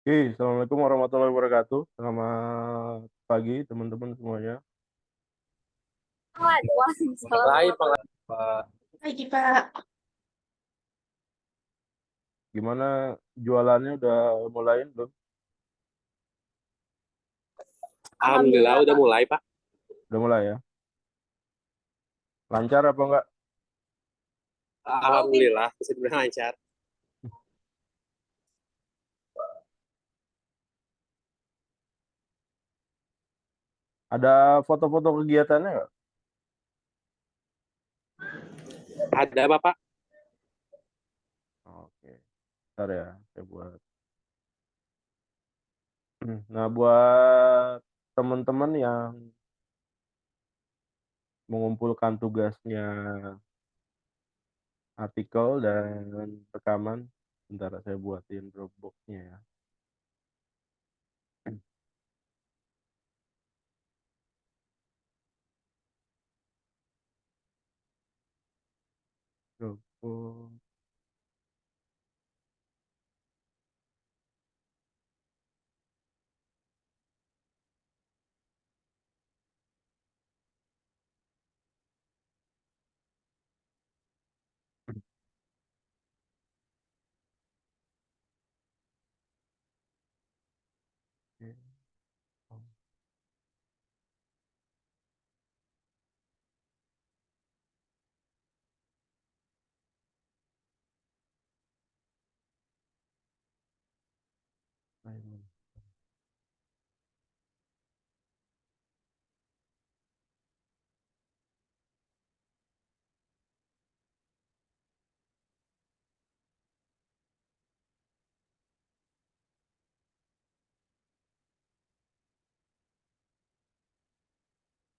Oke, Assalamualaikum warahmatullahi wabarakatuh. Selamat pagi teman-teman semuanya. Lain Pak. Pagi, Pak. Gimana jualannya udah mulai belum? Alhamdulillah udah mulai Pak. Udah mulai ya? Lancar apa enggak? Alhamdulillah bisa dibilang lancar. Ada foto-foto kegiatannya enggak? Ada Bapak? Oke, ntar ya, saya buat. Nah, buat teman-teman yang mengumpulkan tugasnya artikel dan rekaman, bentar saya buatin Dropbox-nya ya. Dropbox. Oke.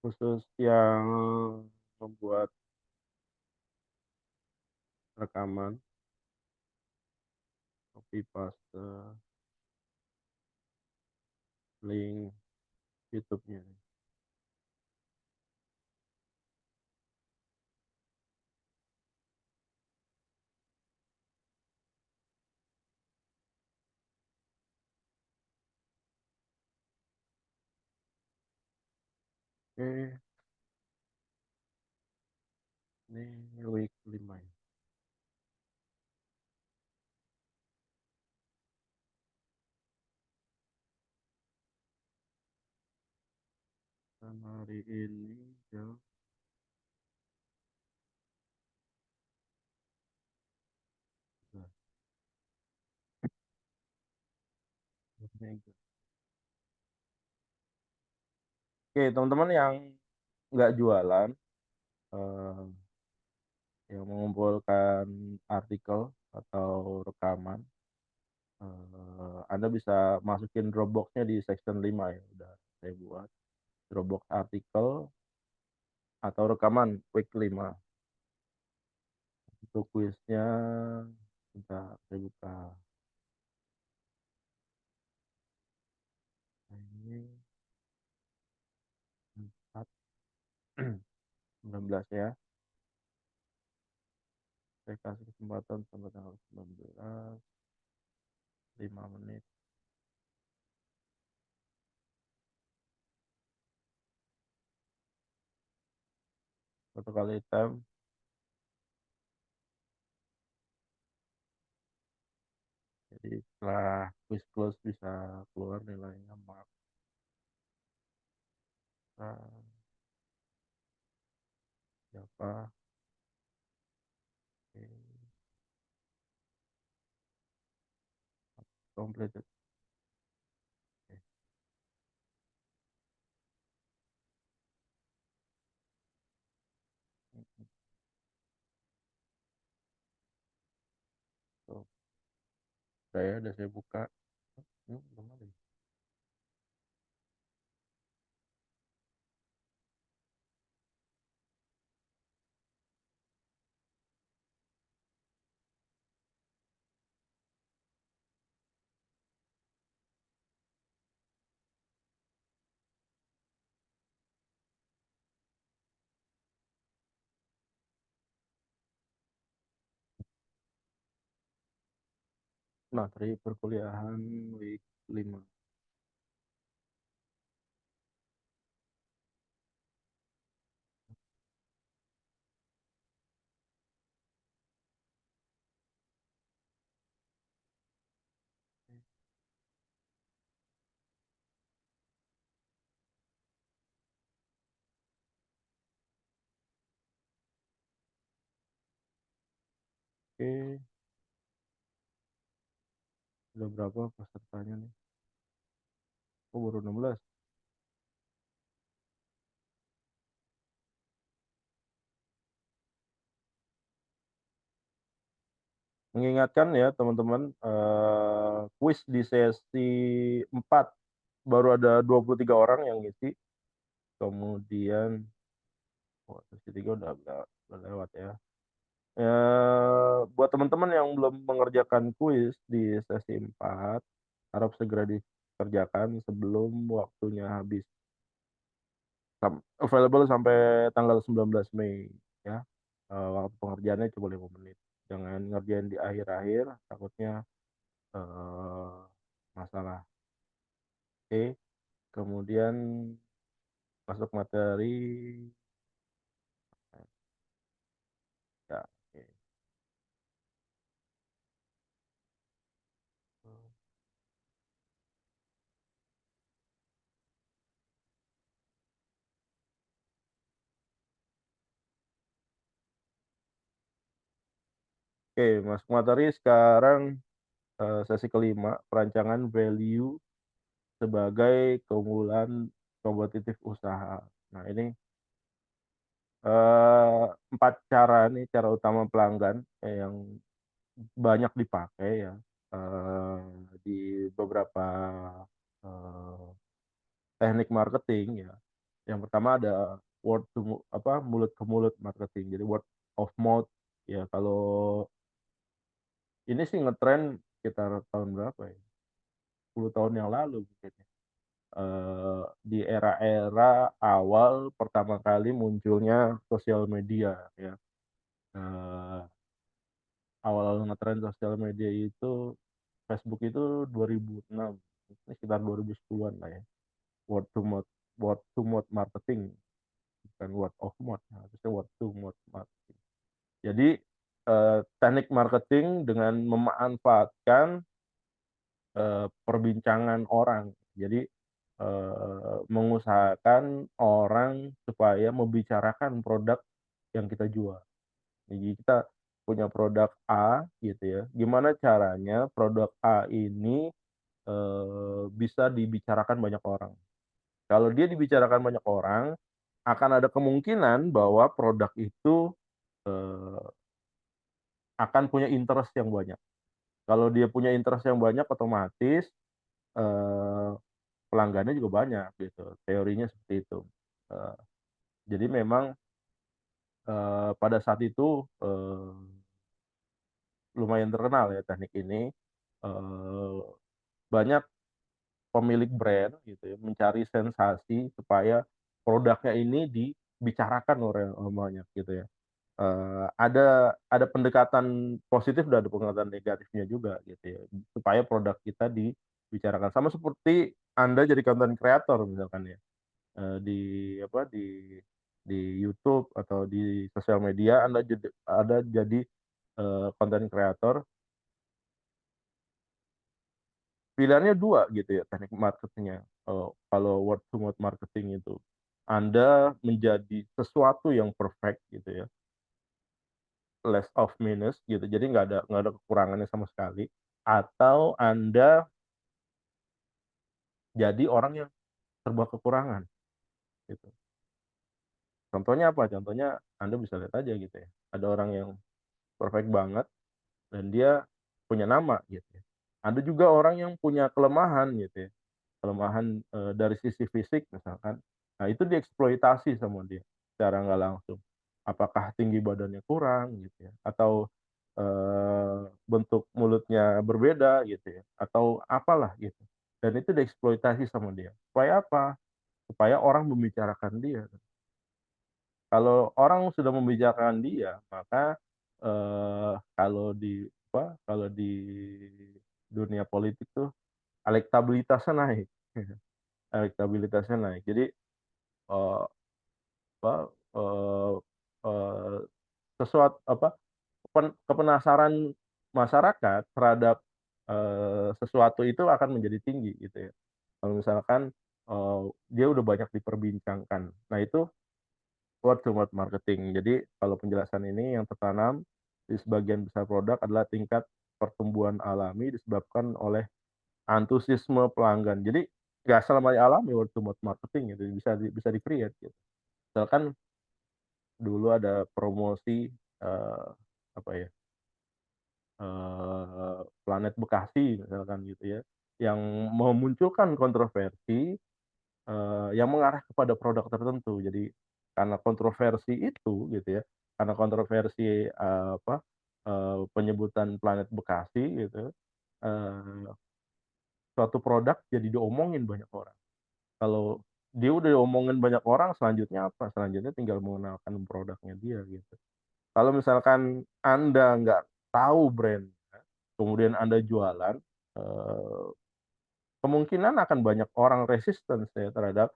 Khusus yang membuat rekaman, copy paste link YouTube-nya. Oke, ini week 5 ya. Dan hari ini jam 11. Oke, teman-teman yang nggak jualan, eh, yang mengumpulkan artikel atau rekaman, Anda bisa masukin Dropbox-nya di section 5 ya. Udah saya buat Dropbox artikel atau rekaman week 5. Untuk kuisnya, bentar saya buka. Nah, ini 4, 19 ya. Saya kasih kesempatan sampai tanggal 19, 5 menit. Satu kali time. Jadi setelah quiz close bisa keluar nilainya mark. Siapa? Oke, completed. Oke, so, saya udah saya buka. Belum ada ya? materi perkuliahan week 5. Oke, udah berapa pesertanya nih? Oh, baru 16. Mengingatkan ya teman-teman, kuis di sesi 4 baru ada 23 orang yang ngisi. Kemudian sesi 3 udah lewat ya. Buat teman-teman yang belum mengerjakan kuis di sesi 4, harap segera dikerjakan sebelum waktunya habis. Available sampai tanggal 19 Mei ya. Waktu pengerjaannya cuma 5 menit. Jangan ngerjain di akhir-akhir, takutnya masalah. Oke, kemudian masuk materi. Ya, oke. Oke, masuk materi sekarang, sesi kelima, perancangan value sebagai keunggulan kompetitif usaha. Nah, ini 4 cara nih, cara utama pelanggan yang banyak dipakai ya, di beberapa, eee, teknik marketing ya. Yang pertama ada mulut ke mulut marketing, jadi word of mouth ya. Kalau ini sih ngetren sekitar tahun berapa ya, 10 tahun yang lalu mungkin ya, di era-era awal pertama kali munculnya sosial media ya. eee, Awal-awal ngetren sosial media itu Facebook itu 2006, ini sekitar 2010-an lah ya. Word to mouth word to mouth marketing, bukan word of mouth, harusnya word to mouth marketing. Jadi, teknik marketing dengan memanfaatkan, perbincangan orang. Jadi, mengusahakan orang supaya membicarakan produk yang kita jual. Jadi kita punya produk A gitu ya, gimana caranya produk A ini, bisa dibicarakan banyak orang. Kalau dia dibicarakan banyak orang, akan ada kemungkinan bahwa produk itu, eee, akan punya interest yang banyak. Kalau dia punya interest yang banyak, otomatis, eee, pelanggannya juga banyak gitu, teorinya seperti itu. Eee, jadi memang, pada saat itu, lumayan terkenal ya teknik ini, eee, banyak pemilik brand gitu ya, mencari sensasi supaya produknya ini dibicarakan oleh orang banyak gitu ya. Ada pendekatan positif dan ada pendekatan negatifnya juga gitu ya, supaya produk kita dibicarakan. Sama seperti Anda jadi content creator misalkan ya, di apa, di YouTube atau di sosial media Anda jadi, content creator, pilihannya 2 gitu ya teknik marketing-nya, kalau word to mouth marketing itu. Anda menjadi sesuatu yang perfect gitu ya, less of minus gitu, jadi nggak ada kekurangannya sama sekali, atau Anda jadi orang yang serba kekurangan gitu. Contohnya apa? Contohnya Anda bisa lihat aja gitu ya, ada orang yang perfect banget dan dia punya nama gitu ya. Ada juga orang yang punya kelemahan gitu ya, kelemahan, dari sisi fisik misalkan. Nah, itu dieksploitasi sama dia secara nggak langsung. Apakah tinggi badannya kurang gitu ya, atau, bentuk mulutnya berbeda gitu ya, atau apalah gitu. Dan itu dieksploitasi sama dia. Supaya apa? Supaya orang membicarakan dia. Kalau orang sudah membicarakan dia, maka, kalau di dunia politik tuh elektabilitasnya naik. Elektabilitasnya naik. Jadi eh, apa eh, eh, sesuatu apa kepenasaran masyarakat terhadap sesuatu itu akan menjadi tinggi gitu ya. Kalau misalkan dia udah banyak diperbincangkan. Nah itu word to word marketing. Jadi kalau penjelasan ini yang tertanam di sebagian besar produk adalah tingkat pertumbuhan alami disebabkan oleh antusiasme pelanggan. Jadi nggak selamanya alami word to word marketing gitu, bisa di create gitu. Misalkan dulu ada promosi apa ya Planet Bekasi misalkan gitu ya, yang memunculkan kontroversi yang mengarah kepada produk tertentu. Jadi karena kontroversi itu gitu ya, karena kontroversi penyebutan Planet Bekasi gitu, suatu produk jadi diomongin banyak orang. Kalau dia udah diomongin banyak orang, selanjutnya apa? Selanjutnya tinggal mengenalkan produknya dia gitu. Kalau misalkan Anda nggak tahu brand, kemudian Anda jualan, eh, kemungkinan akan banyak orang resisten ya terhadap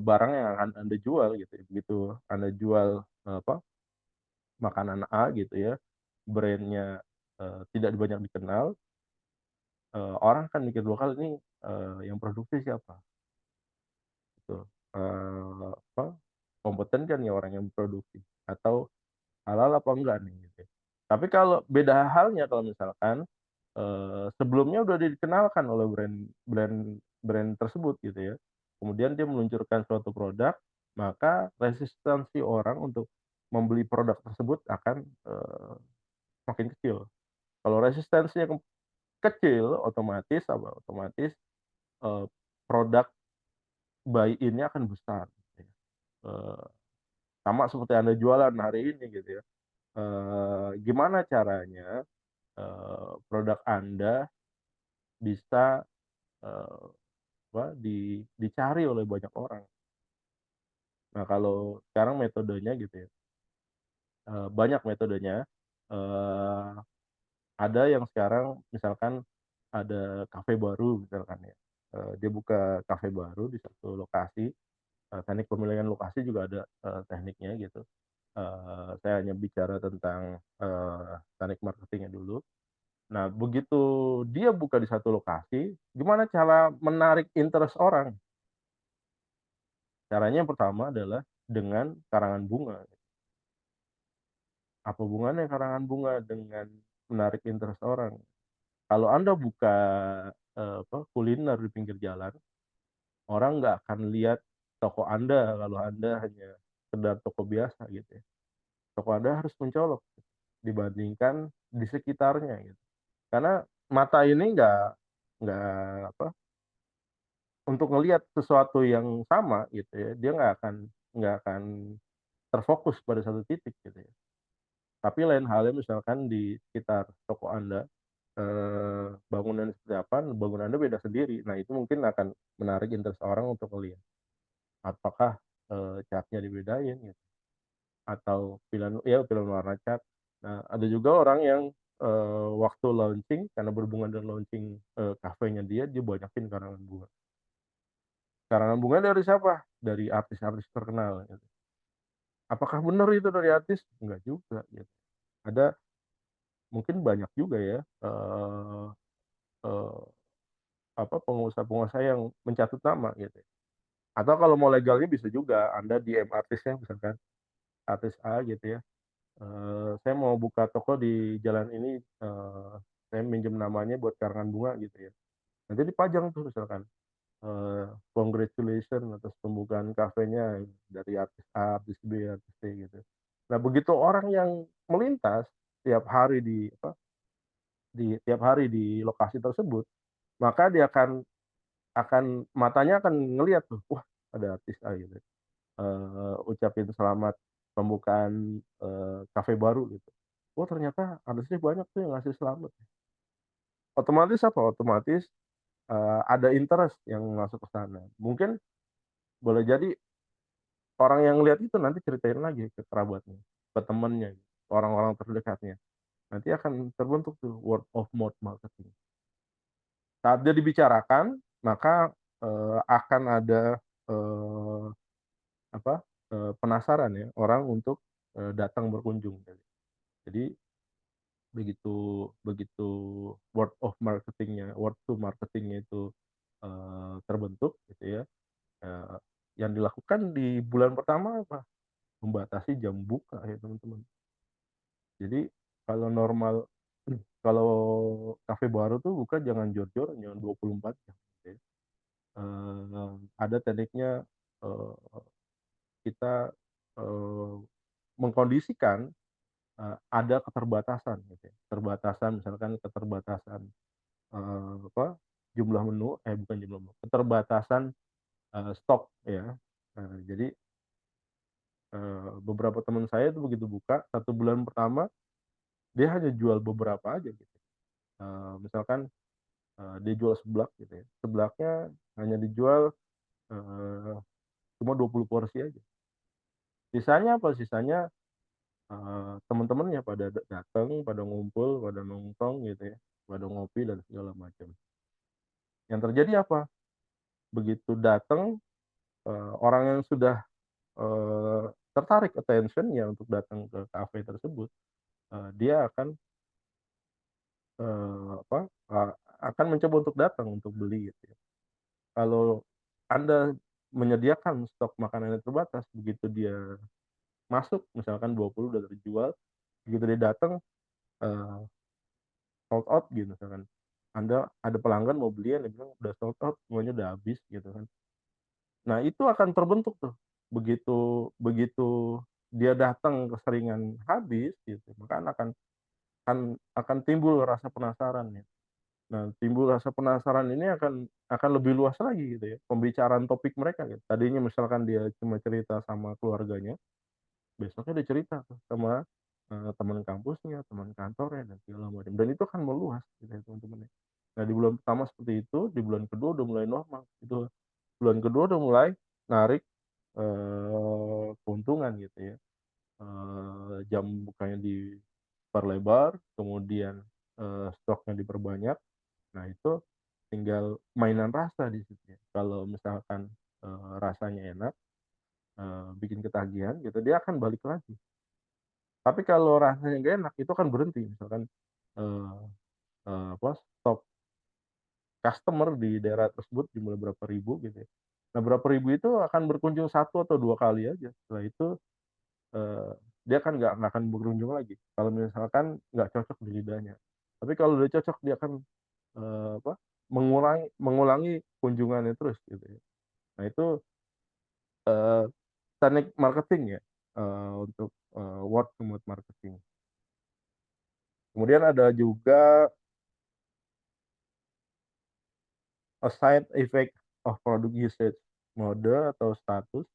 barang yang akan Anda jual gitu ya. Begitu Anda jual apa makanan A gitu ya, brandnya tidak banyak dikenal, orang kan mikir dua kali ini yang produksi siapa gitu. Apa kompeten kan ya orang yang produksi atau halal apa enggak nih gitu. Tapi kalau beda halnya kalau misalkan sebelumnya udah dikenalkan oleh brand brand brand tersebut gitu ya. Kemudian dia meluncurkan suatu produk, maka resistensi orang untuk membeli produk tersebut akan makin kecil. Kalau resistensinya kecil, otomatis apa? Otomatis eh, produk buy-in-nya akan besar. Gitu ya. Eh, sama seperti Anda jualan hari ini gitu ya. Gimana caranya produk Anda bisa eh, dicari oleh banyak orang. Nah, kalau sekarang metodenya gitu ya, banyak metodenya. Eh, ada yang sekarang misalkan ada kafe baru misalkan ya. Dia buka kafe baru di satu lokasi. Teknik pemilihan lokasi juga ada tekniknya gitu. Saya hanya bicara tentang teknik marketingnya dulu. Nah, begitu dia buka di satu lokasi, gimana cara menarik interest orang? Caranya yang pertama adalah dengan karangan bunga. Apa hubungannya karangan bunga dengan menarik interest orang? Kalau Anda buka kuliner di pinggir jalan, orang nggak akan lihat toko Anda kalau Anda hanya sekedar toko biasa gitu ya. Toko Anda harus mencolok dibandingkan di sekitarnya gitu. Karena mata ini nggak apa untuk ngelihat sesuatu yang sama gitu ya, dia nggak akan terfokus pada satu titik gitu ya. Tapi lain halnya misalkan di sekitar toko Anda, bangunan seperti apa, bangunan Anda beda sendiri. Nah, itu mungkin akan menarik interest orang untuk melihat. Apakah catnya dibedain gitu, atau pilihan warna cat. Nah, ada juga orang yang waktu launching, karena berhubungan dengan launching kafenya dia banyakin karangan bunga. Karangan bunga dari siapa? Dari artis-artis terkenal. Gitu. Apakah benar itu dari artis? Enggak juga. Gitu. Ada mungkin banyak juga ya eh, pengusaha-pengusaha yang mencatut nama gitu. Atau kalau mau legalnya bisa juga Anda DM artisnya misalkan artis A gitu ya. Saya mau buka toko di jalan ini, saya minjem namanya buat karangan bunga gitu ya. Nanti dipajang tuh misalkan congratulations atas pembukaan kafenya dari artis A, artis B, artis C gitu. Nah, begitu orang yang melintas tiap hari tiap hari di lokasi tersebut, maka dia akan matanya akan ngelihat tuh, wah ada artis A gitu. Ucapin selamat pembukaan kafe baru gitu. Oh ternyata artisnya banyak tuh yang ngasih selamat. Otomatis apa? Otomatis ada interest yang masuk ke sana. Mungkin boleh jadi orang yang lihat itu nanti ceritain lagi ke kerabatnya, ke temennya, orang-orang terdekatnya. nanti akan terbentuk tuh word of mouth marketing. Saat dia dibicarakan, maka, akan ada, eee, apa, penasaran ya orang untuk, datang berkunjung. Jadi begitu begitu word to marketing-nya itu, terbentuk gitu ya, eee, yang dilakukan di bulan pertama apa? Membatasi jam buka ya teman-teman. Jadi kalau normal kalau kafe baru tuh buka jangan jor-joran, jangan 24 jam gitu ya. Ada tekniknya, eee, kita, eee, mengkondisikan, ada keterbatasan gitu ya, misalkan keterbatasan, apa, jumlah menu bukan jumlah menu, keterbatasan, stok ya. Jadi, beberapa teman saya itu begitu buka, 1 bulan pertama dia hanya jual beberapa aja gitu. Misalkan, dia jual seblak gitu ya, seblaknya hanya dijual, eee, cuma 20 porsi aja. Sisanya apa? Sisanya, temen-temennya pada dateng, pada ngumpul, pada nongkrong gitu ya, pada ngopi dan segala macam. Yang terjadi apa? Begitu dateng, orang yang sudah, tertarik attention-nya untuk datang ke kafe tersebut, dia akan, apa, akan mencoba untuk datang untuk beli gitu ya. Kalau Anda menyediakan stok makanan yang terbatas, begitu dia masuk misalkan 20 udah terjual, begitu dia datang, eee, sold out gitu misalkan. Anda ada pelanggan mau beli, dia bilang, "Udah sold out, semuanya udah habis," gitu kan. Nah, itu akan terbentuk tuh, begitu begitu dia datang keseringan habis gitu, maka akan timbul rasa penasaran ya. Nah, timbul rasa penasaran ini akan lebih luas lagi gitu ya, pembicaraan topik mereka gitu. Tadinya misalkan dia cuma cerita sama keluarganya, besoknya dia cerita tuh sama, teman kampusnya, teman kantornya, dan segala macam, dan itu akan meluas gitu ya teman-teman ya. Nah, di bulan pertama seperti itu, di bulan kedua udah mulai normal gitu. Bulan kedua udah mulai narik, keuntungan gitu ya, jam bukanya diperlebar, kemudian, stoknya diperbanyak. Nah, itu tinggal mainan rasa di situ ya. Kalau misalkan, rasanya enak, bikin ketagihan gitu, dia akan balik lagi. Tapi kalau rasanya nggak enak, itu akan berhenti. Misalkan, eee apa, stok customer di daerah tersebut jumlah berapa ribu gitu ya. Nah, berapa ribu itu akan berkunjung 1 atau 2 kali aja. Setelah itu, eee, dia kan nggak akan berkunjung lagi, kalau misalkan nggak cocok di lidahnya. Tapi kalau udah cocok dia akan, apa, mengulangi mengulangi kunjungannya terus gitu ya. Nah, itu, eee, teknik marketing ya, untuk, word to mouth marketing. Kemudian ada juga a side effect of product usage, mode atau status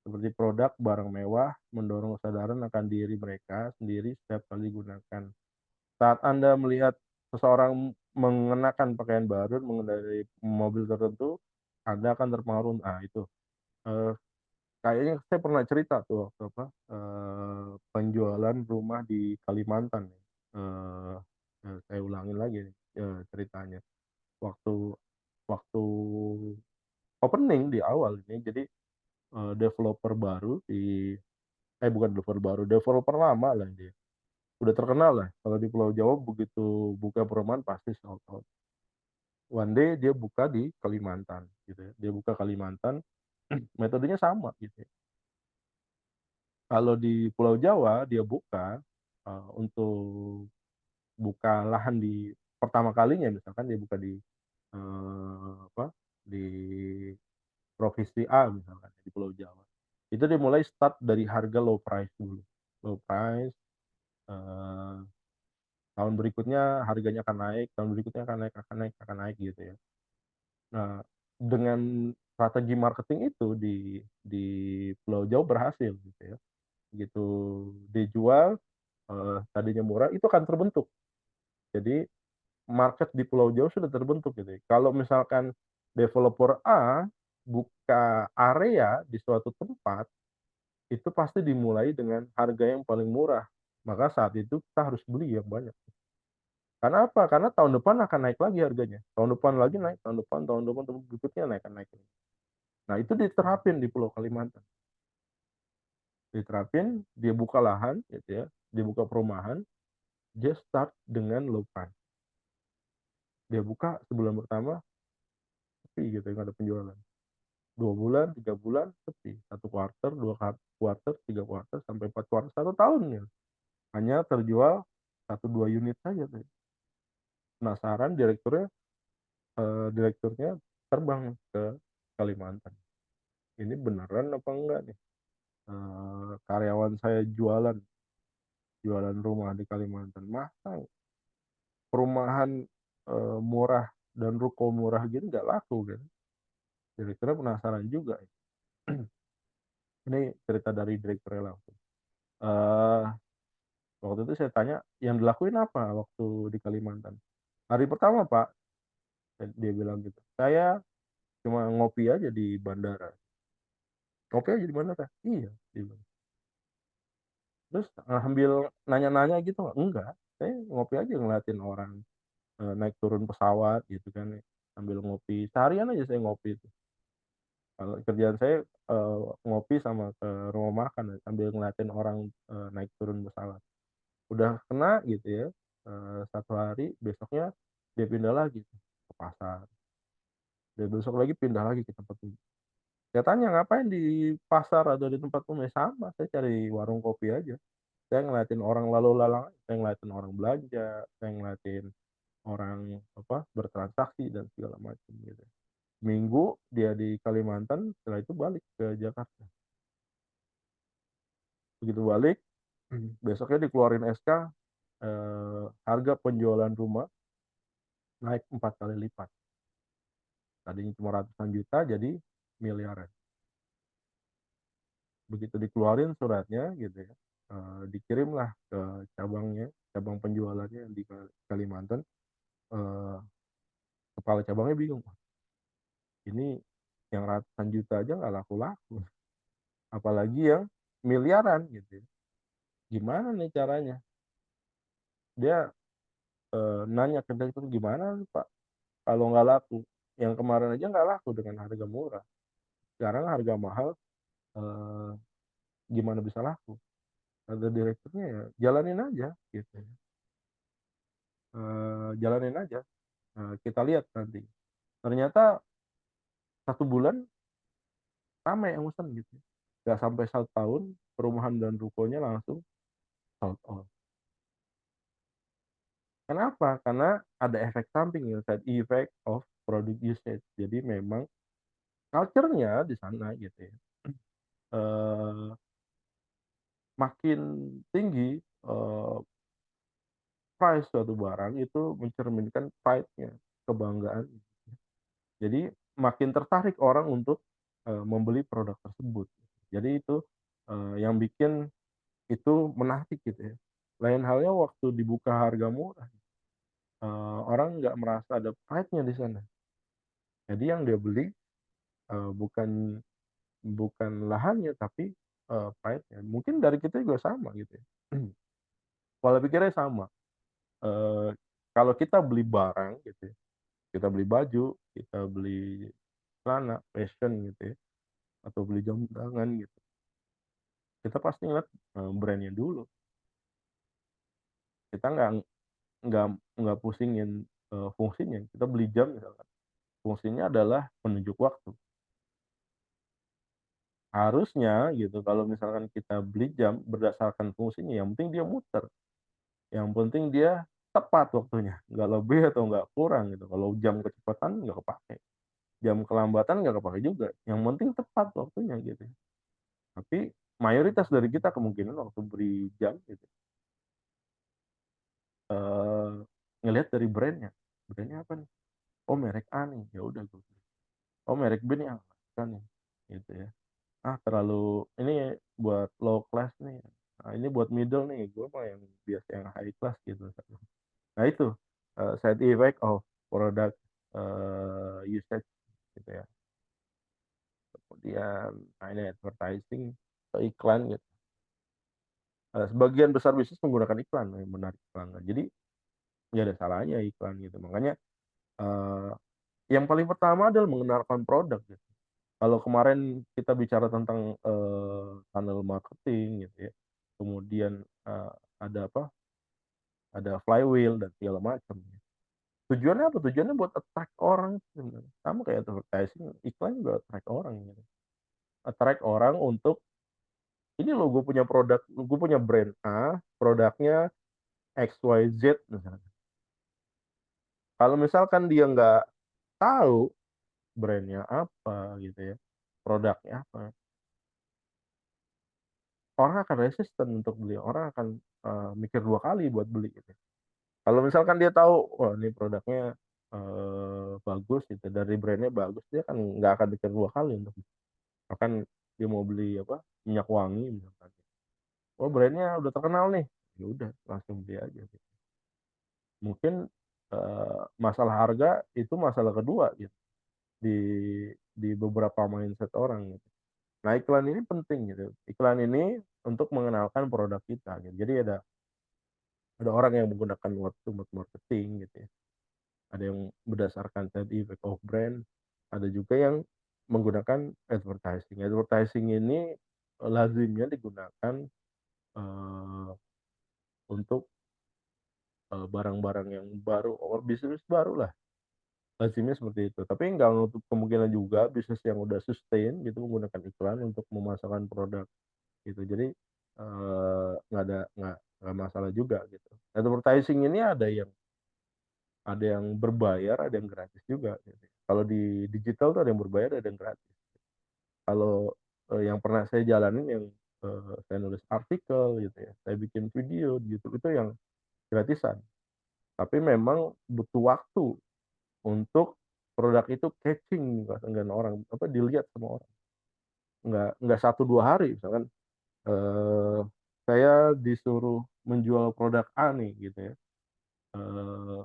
seperti produk, barang mewah, mendorong kesadaran akan diri mereka sendiri setiap kali digunakan. Saat Anda melihat seseorang mengenakan pakaian baru, mengendarai mobil tertentu, Anda akan terpengaruh, itu, eee, kayaknya saya pernah cerita tuh waktu apa, penjualan rumah di Kalimantan, eee saya ulangin lagi nih, ceritanya. Waktu waktu opening di awal ini, jadi, developer baru bukan developer baru, developer lama lah dia, udah terkenal lah kalau di Pulau Jawa begitu buka perumahan pasti sold out. One day dia buka di Kalimantan gitu ya, dia buka Kalimantan, metodenya sama gitu ya. Kalau di Pulau Jawa dia buka, untuk buka lahan di pertama kalinya misalkan dia buka di, apa, di provinsi A misalkan di Pulau Jawa. Itu dia mulai start dari harga low price dulu, low price, eee, tahun berikutnya harganya akan naik, tahun berikutnya akan naik gitu ya. Nah, dengan strategi marketing itu di Pulau Jawa berhasil gitu ya. Begitu dijual, tadinya murah, itu akan terbentuk. Jadi market di Pulau Jawa sudah terbentuk gitu ya. Kalau misalkan developer A buka area di suatu tempat, itu pasti dimulai dengan harga yang paling murah. Maka saat itu kita harus beli yang banyak. Karena apa? Karena tahun depan akan naik lagi harganya. Tahun depan lagi naik, tahun depan berikutnya naik, naik. Nah, itu diterapin di Pulau Kalimantan. Diterapin, dia buka lahan, gitu ya, dia buka perumahan, dia start dengan low price. Dia buka sebulan pertama, sepi gitu, nggak ada penjualan. 2 bulan, 3 bulan, sepi. Satu quarter, dua quarter, 3 quarter, sampai 4 quarter, 1 tahun ya. Hanya terjual 1-2 unit saja. Penasaran direkturnya terbang ke Kalimantan. Ini beneran apa enggak nih? Karyawan saya jualan rumah di Kalimantan. Masa perumahan murah dan ruko murah gitu nggak laku gitu. Direkturnya penasaran juga. Ini cerita dari direkturnya langsung. Eh, Waktu itu saya tanya, yang dilakuin apa waktu di Kalimantan? Hari pertama Pak, dia bilang gitu. Saya cuma ngopi aja di bandara. Ngopi aja di bandara? Iya, dia bilang. Terus ambil nanya-nanya gitu, enggak. Saya ngopi aja ngeliatin orang naik turun pesawat gitu kan, sambil ngopi. Seharian aja saya ngopi itu. Kalau kerjaan saya ngopi sama ke rumah makan sambil ngeliatin orang naik turun pesawat. Udah kena gitu ya, 1 hari, besoknya dia pindah lagi ke pasar. Dia besok lagi pindah lagi ke tempat umum. Saya tanya, ngapain di pasar atau di tempat umum? Sama, saya cari warung kopi aja. Saya ngeliatin orang lalu lalang, saya ngeliatin orang belanja, saya ngeliatin orang apa bertransaksi dan segala macam gitu. Minggu dia di Kalimantan, setelah itu balik ke Jakarta. Begitu balik, besoknya dikeluarin SK, harga penjualan rumah naik 4 kali lipat. Tadinya cuma ratusan juta jadi miliaran. Begitu dikeluarin suratnya gitu ya, dikirimlah ke cabangnya, cabang penjualannya di Kalimantan. eh, Kepala cabangnya bingung, ini yang ratusan juta aja nggak laku-laku, apalagi yang miliaran gitu ya. Gimana nih caranya? Dia nanya ke direktur, gimana Pak kalau nggak laku? Yang kemarin aja nggak laku dengan harga murah, sekarang harga mahal, eh, gimana bisa laku? Kata direkturnya, ya jalanin aja gitu. Jalanin aja. Kita lihat nanti. Ternyata 1 bulan ramai yang pesan gitu. Gak sampai 1 tahun, perumahan dan rukonya langsung sold out. Kenapa? Karena ada efek samping ya, side effect of product usage. Jadi memang culture-nya di sana gitu ya. Eh, Makin tinggi price suatu barang itu mencerminkan pride-nya, kebanggaan. Jadi makin tertarik orang untuk membeli produk tersebut. Jadi itu yang bikin itu menarik gitu ya. Lain halnya waktu dibuka harga murah, orang nggak merasa ada pride-nya di sana. Jadi yang dia beli bukan bukan lahannya tapi pride-nya. Mungkin dari kita juga sama gitu ya. Pola pikirnya sama. Eh, Kalau kita beli barang gitu ya, kita beli baju, kita beli celana, fashion gitu ya, atau beli jam tangan gitu, kita pasti ngeliat brandnya dulu. Kita nggak nggak pusingin fungsinya. Kita beli jam misalkan, fungsinya adalah menunjuk waktu. Harusnya gitu, kalau misalkan kita beli jam berdasarkan fungsinya, yang penting dia muter, yang penting dia tepat waktunya, nggak lebih atau nggak kurang gitu. Kalau jam kecepatan nggak kepake, jam kelambatan nggak kepake juga, yang penting tepat waktunya gitu. Tapi mayoritas dari kita kemungkinan waktu beli jam gitu, eh, ngelihat dari brandnya apa nih? Oh, merek A nih, ya udah gue beli. Oh, merek B nih, kan nih gitu ya. Terlalu ini buat low class nih, ini buat middle nih, gue mah yang biasa yang high class gitu. Nah itu side effect of product usage gitu ya. Kemudian ini advertising atau iklan gitu. Sebagian besar bisnis menggunakan iklan yang menarik pelanggan. Jadi nggak ada salahnya iklan gitu. Makanya, eee, yang paling pertama adalah mengenalkan produk gitu. Kalau kemarin kita bicara tentang, funnel marketing gitu ya, kemudian, ada apa, ada flywheel dan segala macam ya. Tujuannya apa? Tujuannya buat attract orang sebenarnya. Sama kayak advertising, iklan juga attract orang gitu. Attract orang untuk, "Ini loh gue punya produk, gue punya brand A, produknya XYZ," misalnya. Kalau misalkan dia nggak tahu brand-nya apa gitu ya, produknya apa, orang akan resisten untuk beli, orang akan, mikir 2 kali buat beli gitu. Kalau misalkan dia tahu, wah ini produknya, bagus gitu, dari brand-nya bagus, dia kan nggak akan mikir 2 kali untuk bahkan dia mau beli apa, minyak wangi misalkan, oh brand-nya udah terkenal nih, ya udah langsung beli aja gitu. Mungkin, masalah harga itu masalah kedua gitu di beberapa mindset orang gitu. Nah iklan ini penting gitu, iklan ini untuk mengenalkan produk kita gitu. Jadi ada orang yang menggunakan word to mouth marketing gitu ya, ada yang berdasarkan tadi effect of brand, ada juga yang menggunakan advertising. Advertising ini, lazimnya digunakan, eee, untuk, barang-barang yang baru bisnis barulah, lazimnya seperti itu. Tapi nggak menutup kemungkinan juga bisnis yang udah sustain gitu menggunakan iklan untuk memasarkan produk gitu. Jadi, nggak masalah juga gitu. Advertising ini ada yang berbayar, ada yang gratis juga gitu. Kalau di digital tuh ada yang berbayar, ada yang gratis. Kalau, yang pernah saya jalanin yang, saya nulis artikel gitu ya, saya bikin video gitu, itu yang gratisan. Tapi memang butuh waktu untuk produk itu catching dengan orang, apa, dilihat sama orang. Nggak 1, 2 hari misalkan, eee, saya disuruh menjual produk A nih gitu ya, eee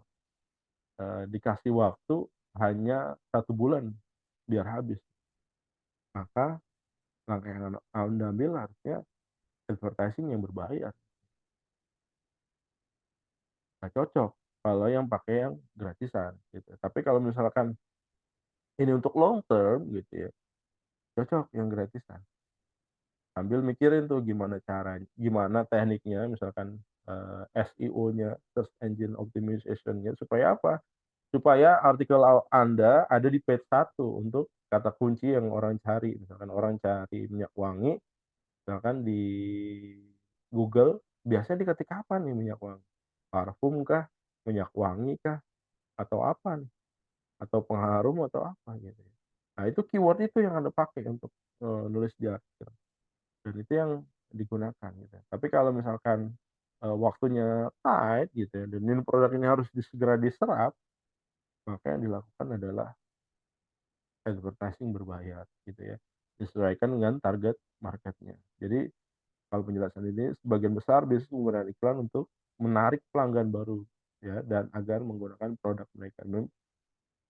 dikasih waktu hanya 1 bulan biar habis, maka langkah yang Anda ambil harusnya advertising yang berbayar, nggak cocok kalau yang pakai yang gratisan gitu. Tapi kalau misalkan ini untuk long term gitu ya, cocok yang gratisan. Sambil mikirin tuh gimana tekniknya misalkan, SEO-nya, search engine optimization-nya supaya apa? Supaya artikel Anda ada di page 1 untuk kata kunci yang orang cari. Misalkan orang cari minyak wangi, misalkan di Google, biasanya diketik apa nih minyak wangi? Parfum kah? Minyak wangi kah? Atau apa nih? Atau pengharum atau apa gitu ya. Nah itu keyword itu yang Anda pakai untuk, nulis di artikel, dan itu yang digunakan gitu. Tapi kalau misalkan, waktunya tight gitu ya, dan ini produk ini harus segera diserap, maka yang dilakukan adalah advertising berbayar gitu ya, disesuaikan dengan target marketnya. Jadi kalau penjelasan ini sebagian besar bisnis menggunakan iklan untuk menarik pelanggan baru ya, dan agar menggunakan produk mereka.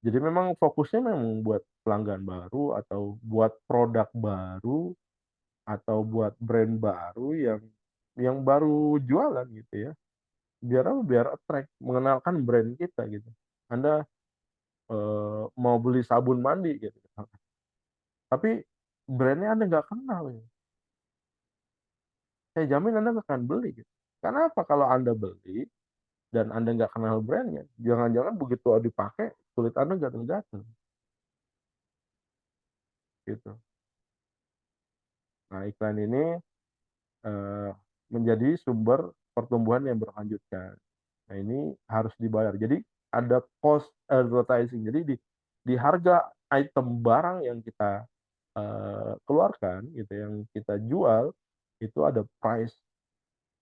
Jadi memang fokusnya memang buat pelanggan baru atau buat produk baru atau buat brand baru yang baru jualan gitu ya. Biar apa? Biar attract, mengenalkan brand kita gitu. Anda, mau beli sabun mandi gitu, tapi brand-nya Anda nggak kenal ya, saya jamin Anda nggak akan beli gitu. Karena apa? Kalau Anda beli dan Anda nggak kenal brand-nya, jangan-jangan begitu dipakai kulit Anda gatal-gatal, gitu. Nah, iklan ini, eee, menjadi sumber pertumbuhan yang berkelanjutan. Nah, ini harus dibayar. Jadi ada cost advertising. Jadi di harga item barang yang kita, keluarkan gitu, yang kita jual, itu ada price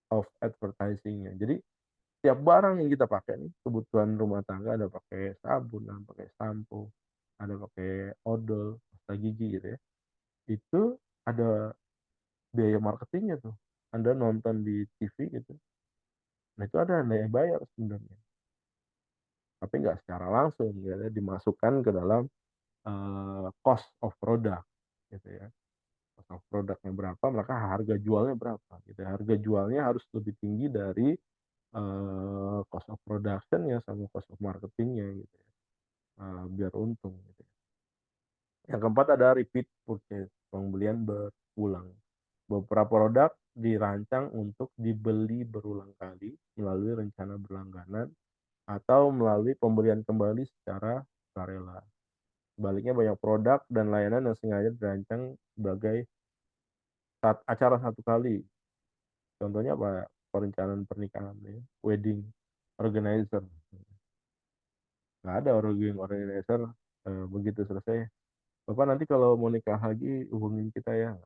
of advertising-nya. Jadi tiap barang yang kita pakai nih, kebutuhan rumah tangga, ada pakai sabun, ada pakai sampo, ada pakai odol, pasta gigi gitu ya, itu ada biaya marketingnya tuh. Anda nonton di TV gitu, nah itu ada nilai bayar sebenarnya, tapi nggak secara langsung ya, dimasukkan ke dalam, cost of product gitu ya, cost of produknya berapa, maka harga jualnya berapa gitu. Harga jualnya harus lebih tinggi dari cost of production-nya sama cost of marketing-nya gitu ya. Biar untung gitu ya. Yang keempat ada repeat purchase, pembelian berulang. Beberapa produk dirancang untuk dibeli berulang kali melalui rencana berlangganan atau melalui pembelian kembali secara sukarela. Sebaliknya banyak produk dan layanan yang sengaja dirancang sebagai acara satu kali. Contohnya apa? Perencanaan pernikahan ya, wedding organizer. Nggak ada wedding organizer begitu selesai. Bapak nanti kalau mau nikah lagi hubungin kita ya.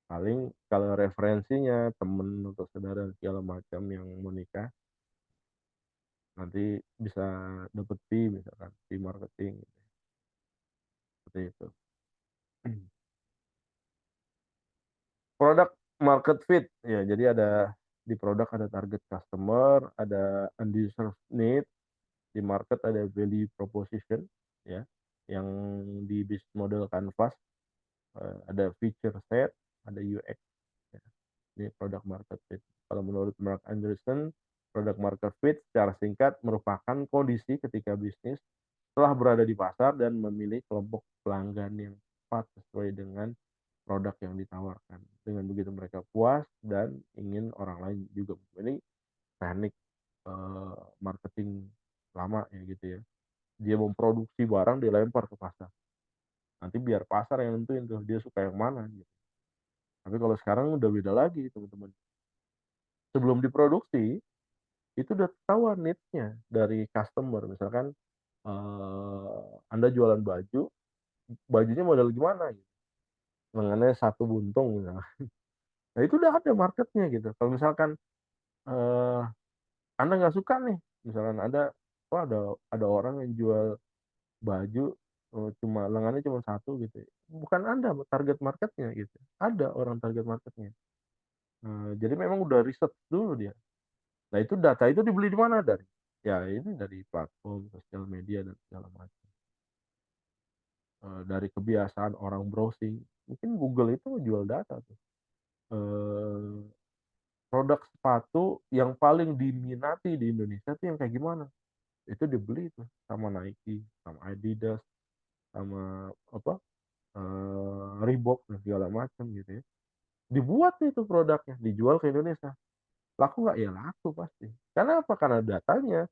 Paling kalau referensinya temen atau saudara segala macam yang mau nikah, nanti bisa dapet fee misalkan, fee marketing gitu. Seperti itu. Produk market fit ya, jadi ada di produk ada target customer, ada end user need, di market ada value proposition ya, yang di business model canvas ada feature set, ada UX ya. Ini produk market fit. Kalau menurut Mark Anderson, produk market fit secara singkat merupakan kondisi ketika bisnis telah berada di pasar dan memilih kelompok pelanggan yang tepat sesuai dengan produk yang ditawarkan. Dengan begitu mereka puas dan ingin orang lain juga. Ini teknik marketing lama ya gitu ya. Dia memproduksi barang dilempar ke pasar. Nanti biar pasar yang nentuin tuh dia suka yang mana gitu. Tapi kalau sekarang udah beda lagi teman-teman. Sebelum diproduksi itu udah ketahuan needs-nya dari customer. Misalkan Anda jualan baju, bajunya model gimana gitu. Lengannya satu buntung misalnya. Nah itu udah ada marketnya gitu. Kalau misalkan eh, Anda nggak suka nih, misalkan ada orang yang jual baju cuma lengannya cuma satu gitu, bukan Anda target marketnya gitu. Ada orang target marketnya. Jadi memang udah riset dulu dia. Nah itu data itu dibeli di mana dari? Ya ini dari platform sosial media dan segala macam. Dari kebiasaan orang browsing, mungkin Google itu jual data tuh. Eh, Produk sepatu yang paling diminati di Indonesia tuh yang kayak gimana? Itu dibeli tuh sama Nike, sama Adidas, sama apa? Reebok dan segala macam gitu ya. Dibuat itu produknya, dijual ke Indonesia. Laku nggak? Ya laku pasti. Karena apa? Karena datanya,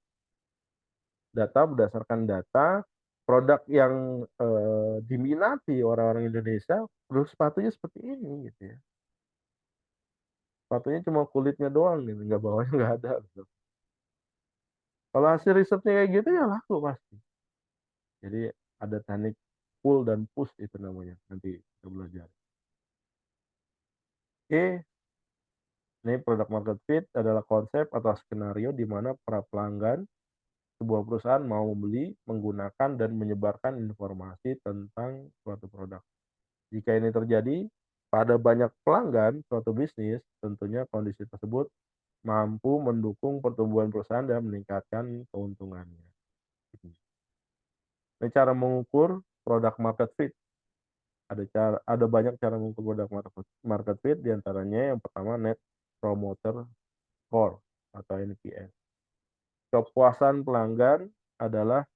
data berdasarkan data produk yang diminati orang-orang Indonesia, produk sepatunya seperti ini gitu ya. Sepatunya cuma kulitnya doang gitu, nggak bawahnya nggak ada. Gitu. Kalau hasil risetnya kayak gitu ya laku pasti. Jadi ada teknik pull dan push itu namanya. Nanti kita belajar. Oke, ini product market fit adalah konsep atau skenario di mana para pelanggan sebuah perusahaan mau membeli, menggunakan, dan menyebarkan informasi tentang suatu produk. Jika ini terjadi pada banyak pelanggan suatu bisnis, tentunya kondisi tersebut mampu mendukung pertumbuhan perusahaan dan meningkatkan keuntungannya. Ini cara mengukur product market fit. Ada banyak cara mengukur produk market fit, diantaranya yang pertama Net Promoter Score atau NPS. Kepuasan pelanggan adalah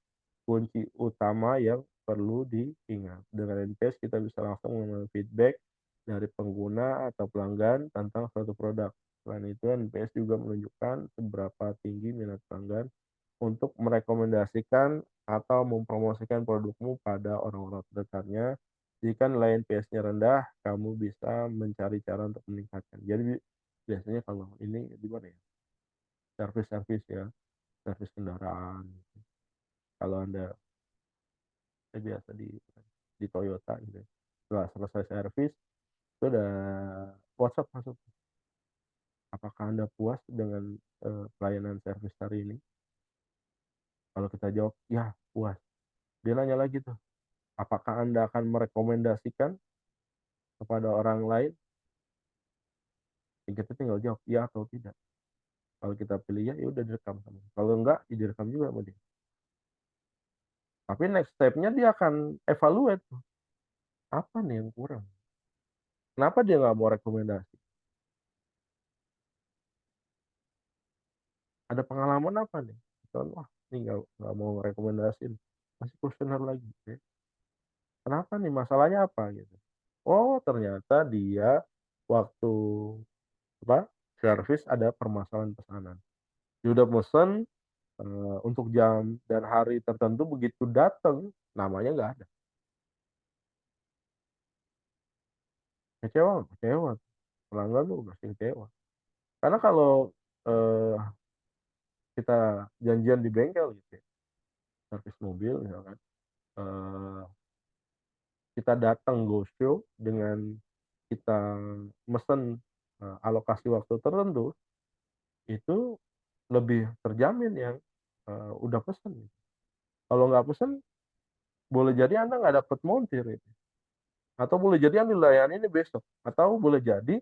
kunci utama yang perlu diingat. Dengan NPS kita bisa langsung menerima feedback dari pengguna atau pelanggan tentang suatu produk. Selain itu, NPS juga menunjukkan seberapa tinggi minat pelanggan untuk merekomendasikan atau mempromosikan produkmu pada orang-orang terdekatnya. Jika nilai NPS-nya rendah, kamu bisa mencari cara untuk meningkatkan. Jadi biasanya kalau ini gimana ya? Servis-servis ya, servis kendaraan. Kalau Anda biasa di Toyota gitu. Setelah selesai servis, itu ada WhatsApp masuk. Apakah Anda puas dengan pelayanan servis hari ini? Kalau kita jawab, ya puas. Dia nanya lagi tuh, apakah Anda akan merekomendasikan kepada orang lain? Kita tinggal jawab ya atau tidak. Kalau kita pilih ya udah direkam sama. Kalau enggak, ya direkam juga sama dia. Tapi next step-nya dia akan evaluate. Apa nih yang kurang? Kenapa dia nggak mau rekomendasi? Ada pengalaman apa nih? Misalkan, wah ini nggak mau rekomendasiin, kasih kuesioner lagi. Kenapa nih? Masalahnya apa gitu? Oh ternyata dia waktu apa servis ada permasalahan pesanan. Dia udah pesen untuk jam dan hari tertentu, begitu datang namanya nggak ada. Kecewa, kecewa. Pelanggan tuh pasti kecewa. Karena kalau eh, kita janjian di bengkel gitu ya, servis mobil misalkan, eh, kita datang go show dengan kita mesen alokasi waktu tertentu, itu lebih terjamin yang udah pesen. Kalau nggak pesen, boleh jadi Anda nggak dapat montir itu. Atau boleh jadi Anda dilayani ini besok. Atau boleh jadi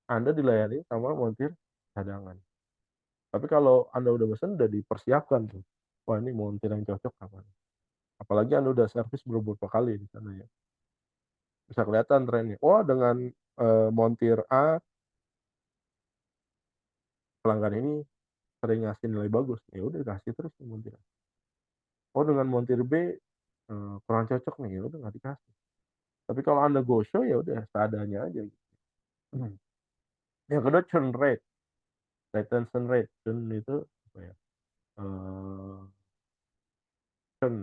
Anda dilayani sama montir cadangan. Tapi kalau Anda udah pesen, udah dipersiapkan tuh. Wah ini montir yang cocok kapan. Apalagi Anda udah servis beberapa kali di sana ya. Bisa kelihatan trennya. Wah dengan montir A, pelanggan ini sering ngasih nilai bagus. Ya udah kasih terus nih montir A. Oh dengan montir B kurang cocok nih, ya udah nggak dikasih. Tapi kalau Anda go show ya udah seadanya aja gitu. Yang kedua churn rate, retention rate. Churn itu apa ya? Churn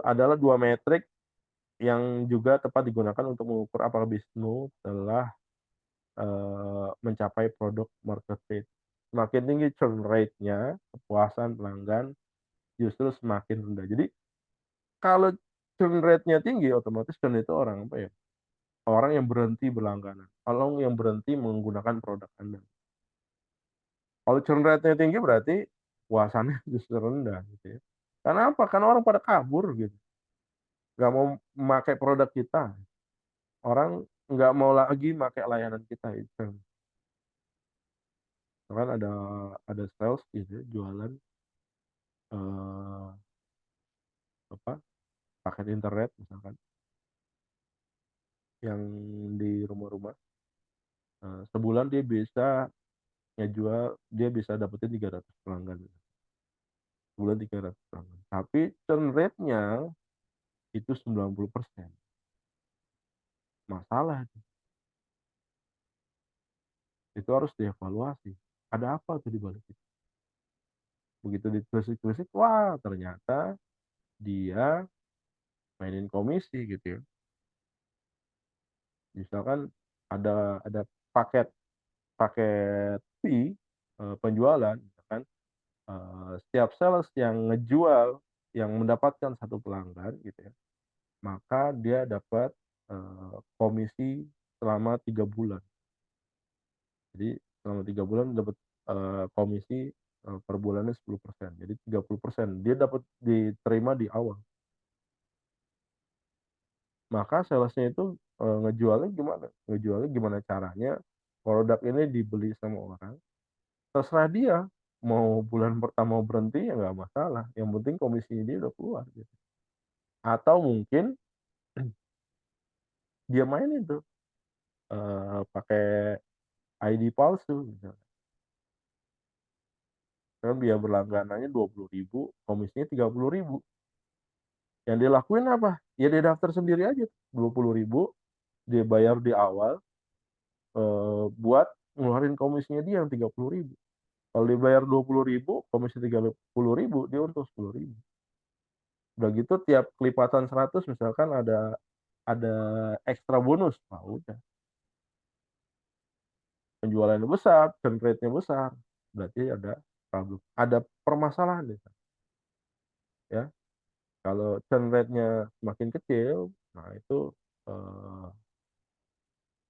adalah dua metrik yang juga tepat digunakan untuk mengukur apakah bisnis telah mencapai produk market fit. Semakin tinggi churn rate-nya, kepuasan pelanggan justru semakin rendah. Jadi kalau churn rate-nya tinggi, otomatis churn itu orang apa ya? Orang yang berhenti berlangganan, orang yang berhenti menggunakan produk Anda. Kalau churn rate-nya tinggi berarti puasannya justru rendah gitu ya. Karena apa? Karena orang pada kabur gitu, nggak mau memakai produk kita. Orang nggak mau lagi pakai layanan kita itu. Kan ada sales gitu ya, jualan eh, apa paket internet misalkan yang di rumah-rumah, sebulan dia bisa dapetin 300 pelanggan, sebulan 300 pelanggan, tapi churn rate-nya itu 90%. Masalah itu harus dievaluasi, ada apa tuh di balik itu. Begitu ditelisik-telisik, wah ternyata dia mainin komisi gitu ya. Misalkan ada paket paket fee penjualan misalkan, setiap sales yang ngejual, yang mendapatkan satu pelanggan gitu ya, maka dia dapat komisi selama 3 bulan. Jadi selama 3 bulan dapat komisi per bulannya 10%. Jadi 30% dia dapat diterima di awal. Maka salesnya itu ngejualnya gimana caranya produk ini dibeli sama orang. Terserah dia mau bulan pertama berhenti ya nggak masalah. Yang penting komisinya dia udah keluar gitu. Atau mungkin dia mainin tuh pakai ID palsu misalnya. Kan biaya berlangganannya 20.000, komisinya 30.000. Yang dia lakuin apa? Ya dia daftar sendiri aja 20.000, dia bayar di awal buat ngeluarin komisinya dia yang 30.000. Kalau dibayar 20.000, komisi 30.000, dia untung 10.000. Udah gitu tiap kelipatan 100 misalkan ada ekstra bonus. Nah, udah. Penjualannya besar, churn rate-nya besar. Berarti ada problem. Ada permasalahan deh. Ya. Kalau churn rate-nya semakin kecil, nah itu eh,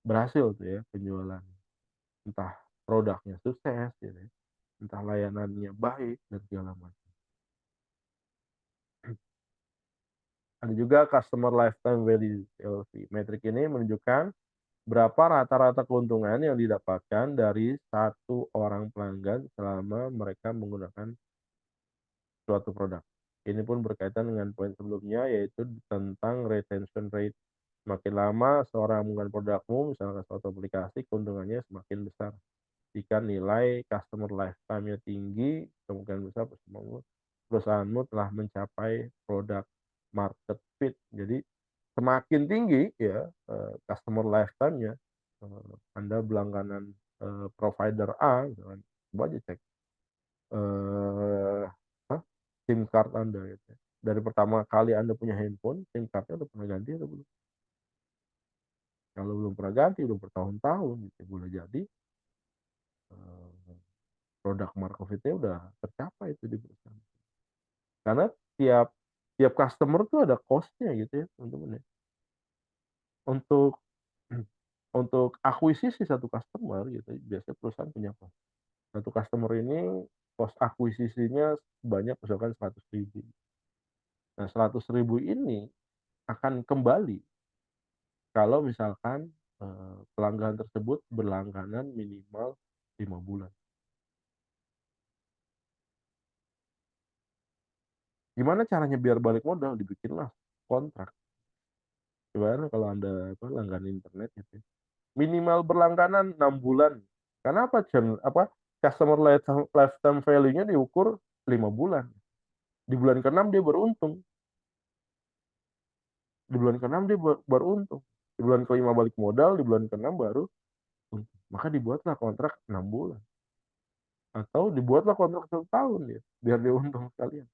berhasil tuh ya penjualan. Entah produknya sukses gitu ya. Entah layanannya baik dan segala macam. Ada juga customer lifetime value (CLV). Metrik ini menunjukkan berapa rata-rata keuntungan yang didapatkan dari satu orang pelanggan selama mereka menggunakan suatu produk. Ini pun berkaitan dengan poin sebelumnya, yaitu tentang retention rate. Semakin lama seorang menggunakan produkmu, misalkan suatu aplikasi, keuntungannya semakin besar. Jika nilai customer lifetime-nya tinggi, kemungkinan besar perusahaanmu telah mencapai product market fit. Jadi semakin tinggi ya customer lifetime-nya, Anda berlangganan provider A, misalkan, coba aja cek apa, SIM card Anda gitu ya. Dari pertama kali Anda punya handphone, SIM card-nya udah pernah ganti atau belum? Kalau belum pernah ganti, udah bertahun-tahun gitu, boleh jadi produk market fit-nya udah tercapai itu di perusahaan. Karena tiap tiap customer tuh ada cost-nya gitu ya, teman-teman ya. Untuk untuk akuisisi satu customer gitu, biasanya perusahaan punya cost. Satu customer ini cost akuisisinya sebanyak misalkan 100.000. Nah, 100.000 ini akan kembali kalau misalkan, pelanggan tersebut berlangganan minimal 5 bulan. Gimana caranya biar balik modal? Dibikinlah kontrak. Gimana kalau Anda langganan internet gitu ya, minimal berlangganan 6 bulan. Karena apa, customer lifetime value-nya diukur 5 bulan. Di bulan ke-6 dia beruntung. Di bulan ke-6 dia baru untung. Di bulan ke-5 balik modal, di bulan ke-6 baru untung. Maka dibuatlah kontrak 6 bulan. Atau dibuatlah kontrak 1 tahun ya, biar dia untung sekalian.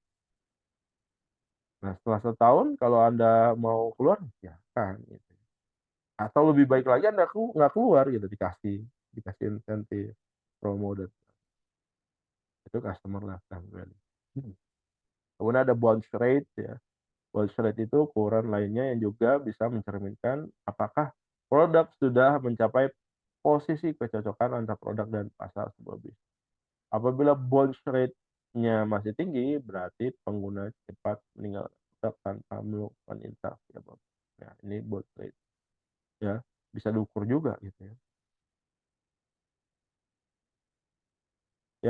Nah, setelah setahun kalau Anda mau keluar, ya kan gitu. Atau lebih baik lagi Anda nggak keluar gitu, dikasih insentif, promo, dan itu customer lifetime value. Kemudian ada bounce rate ya. Bounce rate itu ukuran lainnya yang juga bisa mencerminkan apakah produk sudah mencapai posisi kecocokan antara produk dan pasar sebuah bisnis. Apabila bounce rate-nya masih tinggi, berarti pengguna cepat meninggalkan produk tanpa melakukan interaksi apapun. Ya, ini bounce rate ya, bisa diukur juga gitu ya.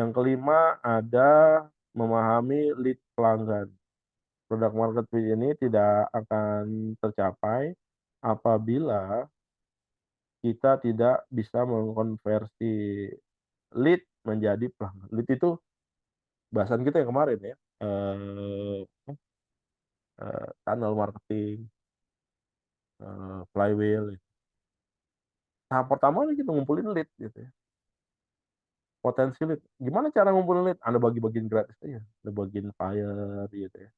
Yang kelima ada memahami lead pelanggan. Produk market fit ini tidak akan tercapai apabila kita tidak bisa mengkonversi lead menjadi pelanggan. Lead itu bahasan kita yang kemarin ya, tunnel marketing, flywheel. Tahap pertama nih kita ngumpulin lead gitu ya, potensi lead. Gimana cara ngumpulin lead? Anda bagi-bagiin gratis aja, Anda bagiin flyer gitu ya,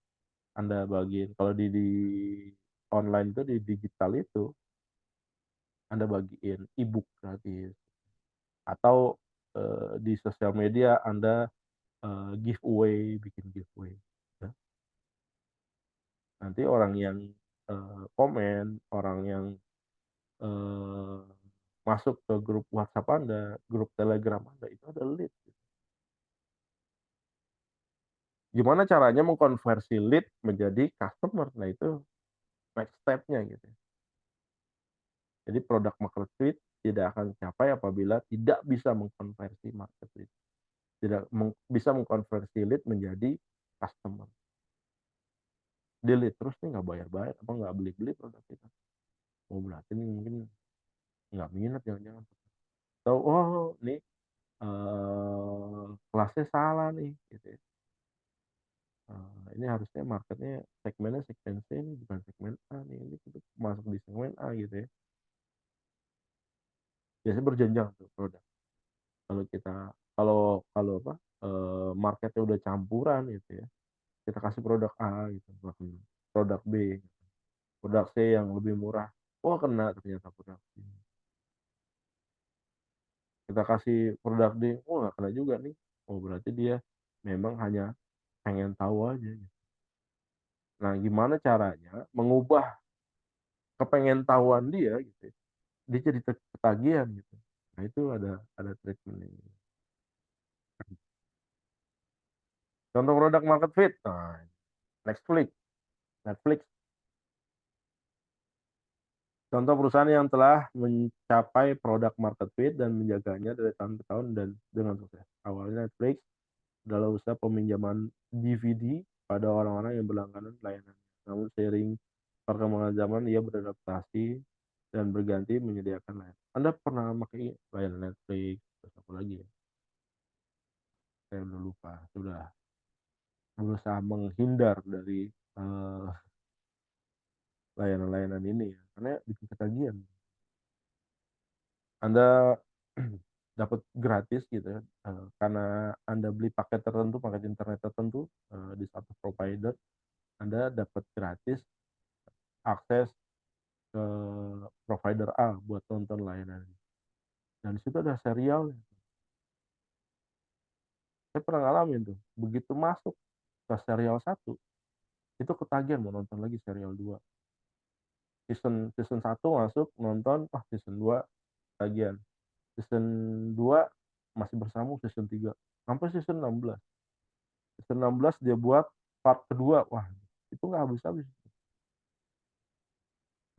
Anda bagiin kalau di online itu, di digital itu, Anda bagiin e-book gratis atau, di sosial media Anda, giveaway, bikin giveaway ya. Nanti orang yang, komen, orang yang, eee, masuk ke grup WhatsApp Anda, grup Telegram Anda, itu ada lead. Gimana caranya mengkonversi lead menjadi customer? Nah, itu next step-nya gitu. Jadi produk market fit tidak akan tercapai apabila tidak bisa mengkonversi market lead. Tidak bisa mengkonversi lead menjadi customer. Dia lead terus nih nggak bayar-bayar, apa nggak beli-beli produk kita. Oh, berarti ini mungkin nggak minat jangan-jangan. Atau, oh nih, kelasnya salah nih gitu ya. Ini harusnya marketnya segmennya segmen C nih, bukan segmen A nih, ini untuk masuk di segmen A gitu ya. Biasanya berjenjang tuh produk. Kalau kita kalau kalau apa, marketnya udah campuran gitu ya, kita kasih produk A gitu, produk B, produk C yang lebih murah, oh kena ternyata produk C. Kita kasih produk D, oh nggak kena juga nih, oh berarti dia memang hanya pengen tahu aja gitu. Nah, gimana caranya mengubah kepengen tahuan dia gitu ya, dia jadi ketagihan gitu. Nah, itu ada treatment-nya. Contoh produk market fit, nah Netflix. Netflix contoh perusahaan yang telah mencapai produk market fit dan menjaganya dari tahun ke tahun dan dengan sukses. Awalnya Netflix adalah usaha peminjaman DVD pada orang-orang yang berlangganan layanan. Namun seiring perkembangan zaman ia beradaptasi dan berganti menyediakan layanan. Anda pernah pakai layanan Netflix, terus apa lagi ya? Saya udah lupa, sudah berusaha menghindar dari layanan-layanan ini ya, karena bikin ketagihan. Anda dapat gratis gitu ya, karena Anda beli paket tertentu, paket internet tertentu di satu provider, Anda dapat gratis akses ke provider A buat nonton layanan. Dan di situ ada serial. Saya pernah ngalamin tuh, begitu masuk ke serial satu, itu ketagihan mau nonton lagi serial 2. Season season 1 masuk nonton, season 2 ketagihan. Season 2 masih bersambung season 3 sampai season 16. Season 16 dia buat part kedua. Wah, itu nggak habis-habis.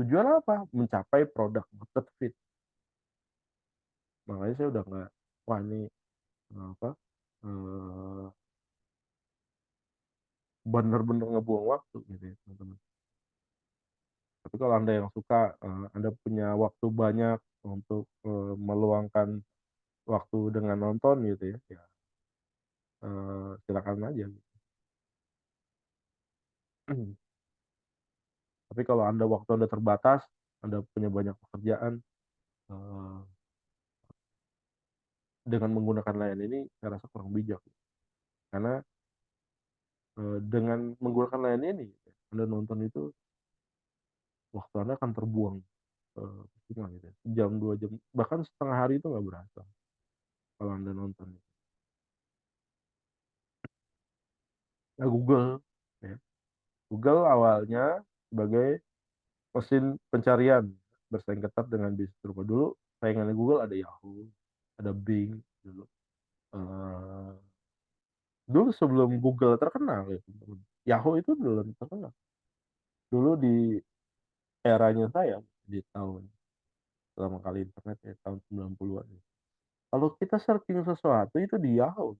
Tujuan apa? Mencapai produk market fit. Makanya saya udah nggak, wah ini apa? Bener-bener ngebuang waktu gitu ya, teman-teman. Tapi kalau Anda yang suka, Anda punya waktu banyak untuk meluangkan waktu dengan nonton gitu ya, ya silakan aja. Tapi kalau Anda waktu Anda terbatas, Anda punya banyak pekerjaan, eh, dengan menggunakan layanan ini saya rasa kurang bijak. Karena dengan menggunakan layanan ini, Anda nonton itu waktu Anda akan terbuang gitu ya. Jam 2 jam, bahkan setengah hari itu nggak berasa kalau Anda nonton. Nah, Google, ya. Google awalnya sebagai mesin pencarian bersaing ketat dengan bisnis serupa. Dulu saingannya Google ada Yahoo, ada Bing dulu. Eh, Dulu sebelum Google terkenal ya, teman-teman. Yahoo itu belum terkenal. Dulu di eranya saya di tahun pertama kali internet ya tahun 90-an. Kalau kita searching sesuatu itu di Yahoo.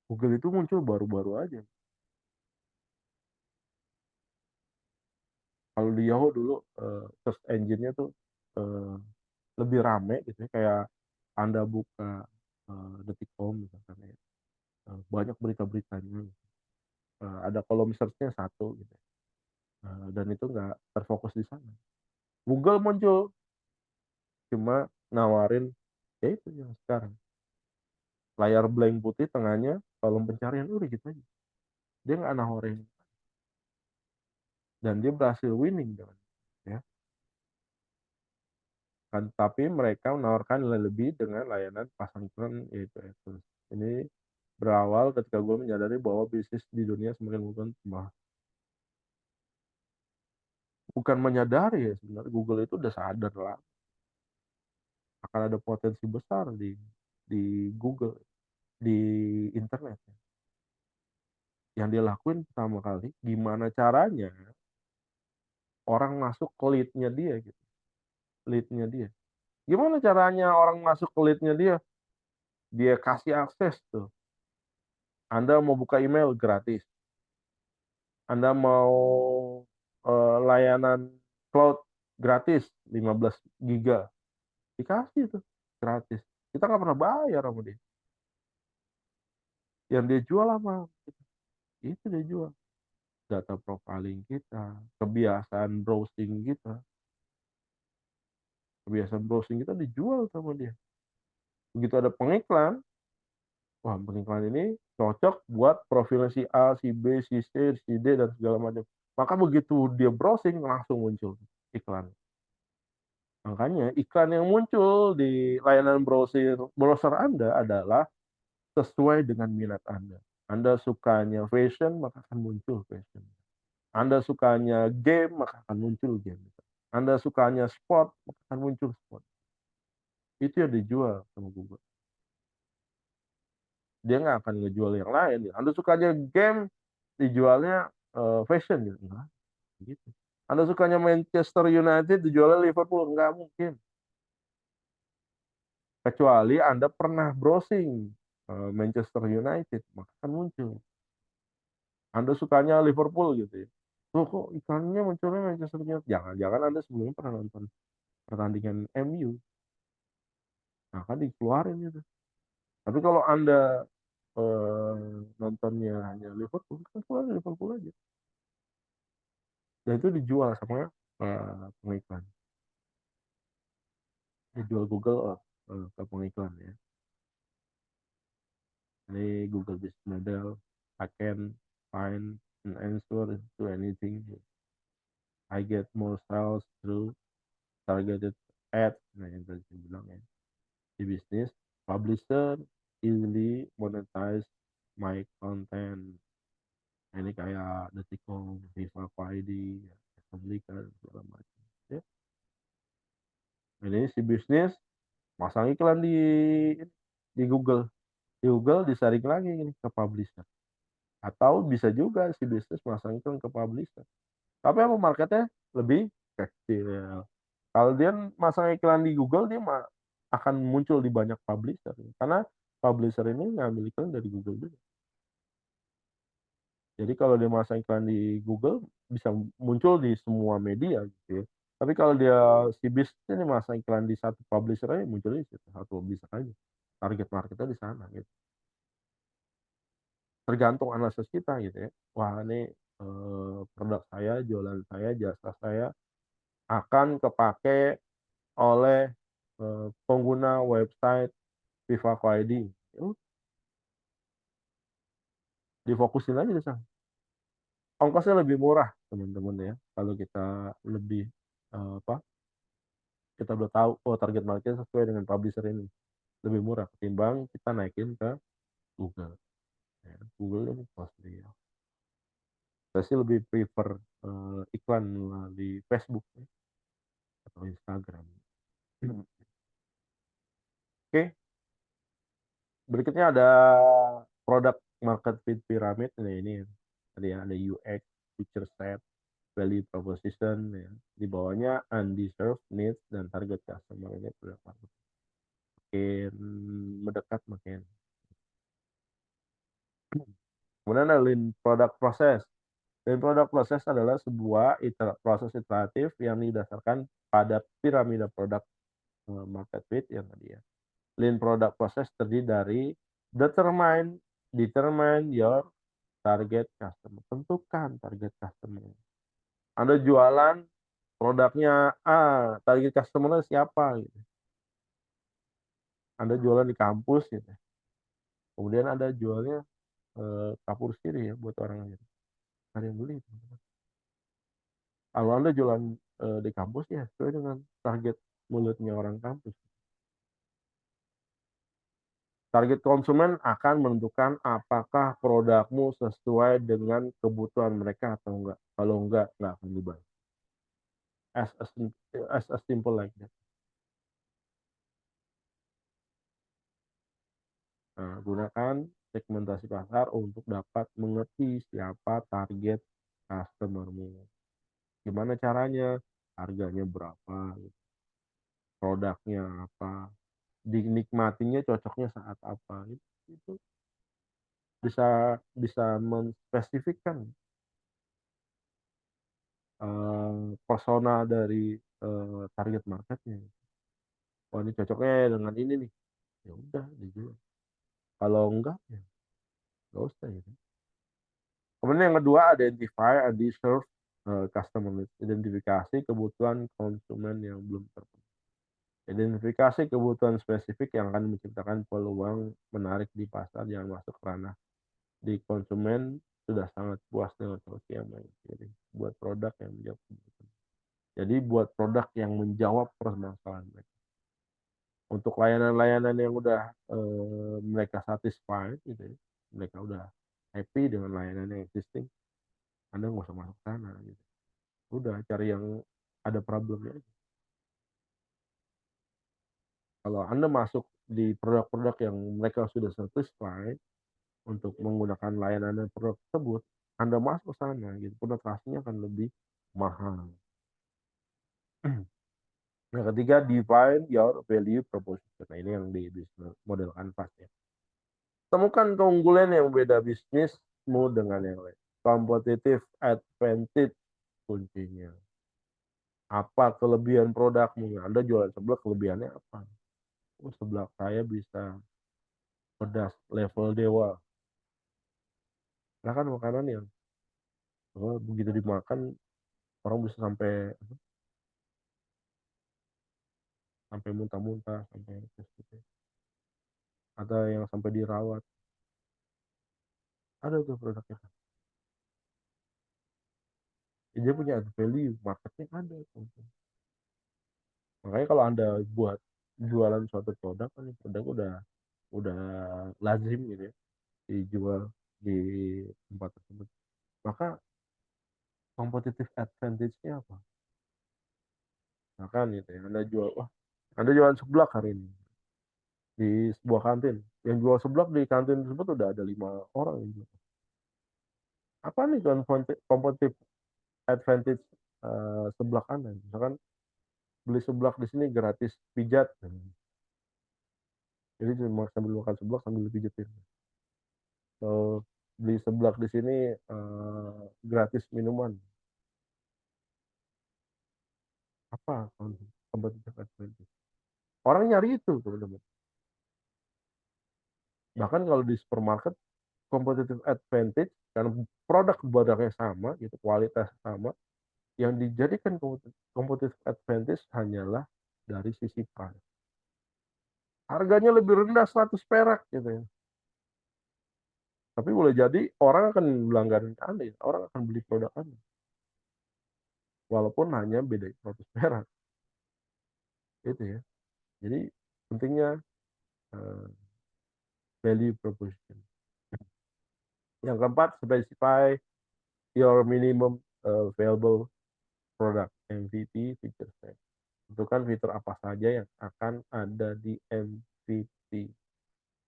Google itu muncul baru-baru aja. Kalau di Yahoo dulu search engine-nya tuh eh, lebih rame gitu ya, kayak Anda buka Detikcom misalkan ya. Banyak berita-beritanya. Ada kolom search-nya satu gitu. Dan itu nggak terfokus di sana. Google muncul cuma nawarin ya itu yang sekarang. Layar blank putih, tengahnya kolom pencarian, udah gitu aja. Dia nggak nawarin, dan dia berhasil winning dengan ya. Kan, tapi mereka menawarkan nilai lebih dengan layanan pasang iklan yaitu AdSense. Ini berawal ketika gue menyadari bahwa bisnis di dunia semakin berkembang. Bukan menyadari ya, sebenarnya Google itu udah sadar lah akan ada potensi besar di Google, di internet. Yang dia lakuin pertama kali, gimana caranya orang masuk ke lead-nya dia gitu. Lead-nya dia. Gimana caranya orang masuk ke lead-nya dia? Dia kasih akses tuh. Anda mau buka email gratis. Anda mau layanan cloud gratis 15 giga. Dikasih tuh gratis. Kita nggak pernah bayar sama dia. Yang dia jual apa? Itu dia jual. Data profiling kita, kebiasaan browsing kita. Kebiasaan browsing kita dijual sama dia. Begitu ada pengiklan, wah pengiklan ini cocok buat profilnya si A, si B, si C, si D, dan segala macam. Maka begitu dia browsing, langsung muncul iklan. Makanya iklan yang muncul di layanan browser Anda adalah sesuai dengan minat Anda. Anda sukanya fashion, maka akan muncul fashion. Anda sukanya game, maka akan muncul game. Anda sukanya sport, maka akan muncul sport. Itu yang dijual sama Google. Dia nggak akan ngejual yang lain. Anda sukanya game, dijualnya fashion gitu. Enggak, gitu. Anda sukanya Manchester United, dijualnya Liverpool. Nggak mungkin. Kecuali Anda pernah browsing Manchester United, maka akan muncul. Anda sukanya Liverpool gitu ya. Loh kok iklannya munculnya Manchester United? Jangan-jangan Anda sebelumnya pernah nonton pertandingan MU. Nah, kan dikeluarin itu. Tapi kalau Anda nontonnya hanya Liverpool, kan keluar Liverpool aja. Dan itu dijual sama pengiklan. Dijual Google ke pengiklan ya. Ini Google Business Model. I can find an answer to anything. I get more sales through targeted ads. Nah, yang tadi saya bilang ya. Di bisnis, publisher easily monetize my content. Nah, ini kayak Detikcom, Viva ID, Publika, segala macam. Ya. Ini si bisnis masang iklan di Google. Di Google disaring lagi ini ke publisher. Atau bisa juga si bisnis masang iklan ke publisher. Tapi apa marketnya lebih kecil. Kalau dia masang iklan di Google, dia akan muncul di banyak publisher. Karena publisher ini ngambil iklan dari Google juga. Jadi kalau dia masang iklan di Google, bisa muncul di semua media gitu ya. Tapi kalau dia si bisnis ini masang iklan di satu publisher aja, muncul di situ satu publisher aja. Target marketnya di sana gitu. Tergantung analisis kita gitu ya. Wah, ini produk saya, jualan saya, jasa saya akan kepake oleh pengguna website Viva ID. Difokusin aja di sana. Ongkosnya lebih murah teman-teman ya. Kalau kita lebih apa? Kita udah tahu target market sesuai dengan publisher ini lebih murah ketimbang kita naikin ke Google. Ya, Google ini costly ya. Saya sih lebih prefer iklan di Facebook ya, atau Instagram. Oke, berikutnya ada produk market fit pyramid. Nah, ini tadi ya, ada UX, feature set, value proposition ya. Di bawahnya undeserved needs dan target customer. Ini produk market makin mendekat makin. Kemudian ada lean product process. Lean product process adalah sebuah proses iteratif yang didasarkan pada piramida produk market fit yang tadi ya. Lean product process terdiri dari determine your target customer. Tentukan target customer. Anda jualan produknya A, target customer siapa gitu. Anda jualan di kampus gitu. Kemudian Anda jualnya kapur siri ya buat orang lain. Ada yang beli. Kalau Anda jualan di kampus ya sesuai dengan target mulutnya orang kampus. Target konsumen akan menentukan apakah produkmu sesuai dengan kebutuhan mereka atau enggak. Kalau enggak akan dibeli. As a simple like that. Nah, gunakan segmentasi pasar untuk dapat mengerti siapa target customermu. Gimana caranya? Harganya berapa? Produknya apa? Dinikmatinya cocoknya saat apa? Itu bisa bisa menspesifikkan persona dari target marketnya. Oh, ini cocoknya dengan ini nih. Ya udah dijual. Kalau enggak ya enggak usah gitu. Kemudian yang kedua, identify undeserved customer needs. Identifikasi kebutuhan konsumen yang belum terpenuhi. Identifikasi kebutuhan spesifik yang akan menciptakan peluang menarik di pasar. Jangan masuk ranah di konsumen sudah sangat puas dengan solusi yang pilih. Buat produk yang menjawab kebutuhan. Jadi buat produk yang menjawab permasalahan mereka. Untuk layanan-layanan yang udah mereka satisfied gitu ya, mereka udah happy dengan layanan yang existing, Anda nggak usah masuk sana gitu. Udah cari yang ada problemnya aja. Kalau Anda masuk di produk-produk yang mereka sudah satisfied untuk menggunakan layanan dan produk tersebut, Anda masuk sana gitu, penetrasinya akan lebih mahal. Yang ketiga, define your value proposition. Nah, ini yang di bisnis model Canvas ya. Temukan keunggulan yang beda bisnismu dengan yang lain. competitive advantage kuncinya. Apa kelebihan produkmu? Anda jualan seblak, kelebihannya apa? Oh, seblak saya bisa pedas level dewa. Nah kan makanan yang begitu dimakan orang bisa sampai muntah-muntah, sampai gitu. Ada yang sampai dirawat. Ada tuh produknya. Dia punya added value, marketnya ada. Makanya kalau Anda buat jualan suatu produk, kan produk udah lazim gitu ya, dijual di tempat tersebut. Maka competitive advantage-nya apa? Makan gitu ya, Anda jualan seblak hari ini di sebuah kantin. Yang jual seblak di kantin tersebut udah ada 5 orang yang jual. Apa nih competitive advantage seblak Anda? Misalkan beli seblak di sini gratis pijat. Jadi cuma sambil makan seblak sambil pijatin. So, beli seblak di sini gratis minuman. Apa competitive advantage? Orang nyari itu, teman-teman. Bahkan kalau di supermarket, competitive advantage karena produknya sama, gitu, kualitas sama, yang dijadikan competitive advantage hanyalah dari sisi price. Harganya lebih rendah 100 perak gitu ya. Tapi boleh jadi orang akan melanggaran Anda, ya. Orang akan beli produk Anda. Walaupun hanya beda 100 perak. Itu ya. Jadi pentingnya uh, value proposition. Yang keempat, specify your minimum available product, MVP, feature set. Tentukan fitur apa saja yang akan ada di MVP.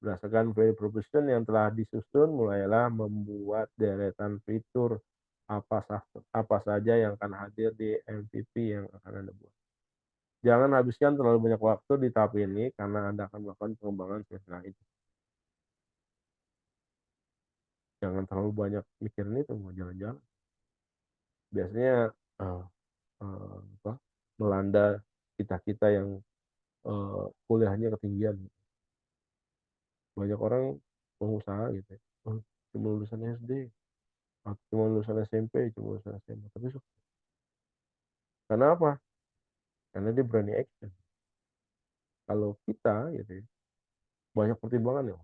Berdasarkan value proposition yang telah disusun, mulailah membuat deretan fitur apa saja yang akan hadir di MVP yang akan Anda buat. Jangan habiskan terlalu banyak waktu di tahap ini karena Anda akan melakukan pengembangan setelah itu. Jangan terlalu banyak mikirin itu, mau jalan-jalan. Biasanya melanda kita yang kuliahnya ketinggian. Banyak orang pengusaha gitu ya. Cuma lulusan SD, cuma lulusan SMP, cuma lulusan SMA. Tapi karena apa? Karena dia berani action. Kalau kita gitu ya, banyak pertimbangan ya.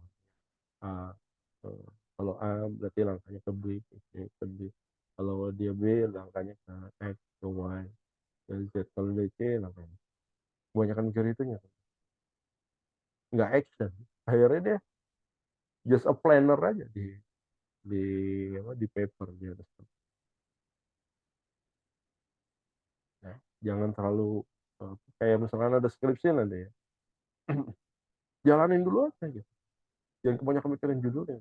A, kalau A berarti langkahnya ke B, ke D. Kalau dia B langkahnya ke X, ke Y, ke Z. Kalau dia C langkahnya. Kebanyakan mikir itunya. Nggak action. Akhirnya dia just a planner aja di di paper di atas. Nah, jangan terlalu kayak misalkan ada skripsi nanti ya. Jalanin dulu aja gitu. Jangan kebanyakan mikirin judulnya.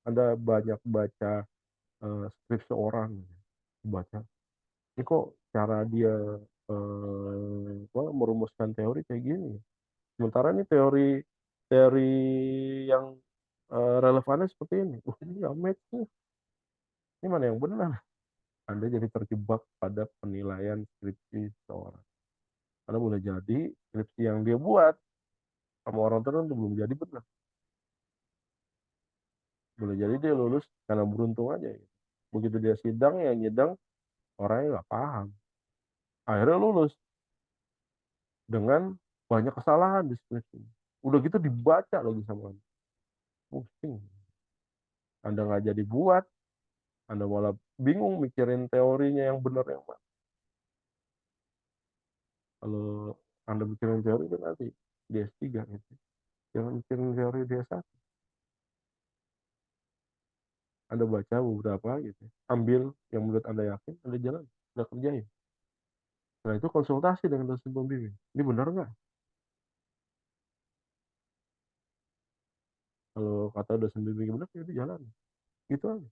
Anda banyak baca skripsi orang gitu. Baca. Ini kok cara dia merumuskan teori kayak gini. Sementara ini teori teori yang relevannya seperti ini. Ini nggak match nih. Ini mana yang benar? Anda jadi terjebak pada penilaian skripsi seorang. Karena boleh jadi skripsi yang dia buat sama orang tertentu belum jadi benar. Boleh jadi dia lulus karena beruntung aja. Gitu. Begitu dia sidang, yang nyidang orangnya nggak paham. Akhirnya lulus dengan banyak kesalahan di skripsi. Udah gitu dibaca lagi sama Anda. Pusing. Anda nggak jadi buat, Anda malah bingung mikirin teorinya yang benar yang mana. Kalau Anda mikirin teori itu nanti di S3 gitu. Jangan mikirin teori di S1. Anda baca beberapa gitu. Ambil yang menurut Anda yakin, Anda jalan, Anda kerjain. Nah itu konsultasi dengan dosen pembimbing. Ini benar nggak? Kalau kata dosen pembimbing benar, ya itu jalan. Gitu aja.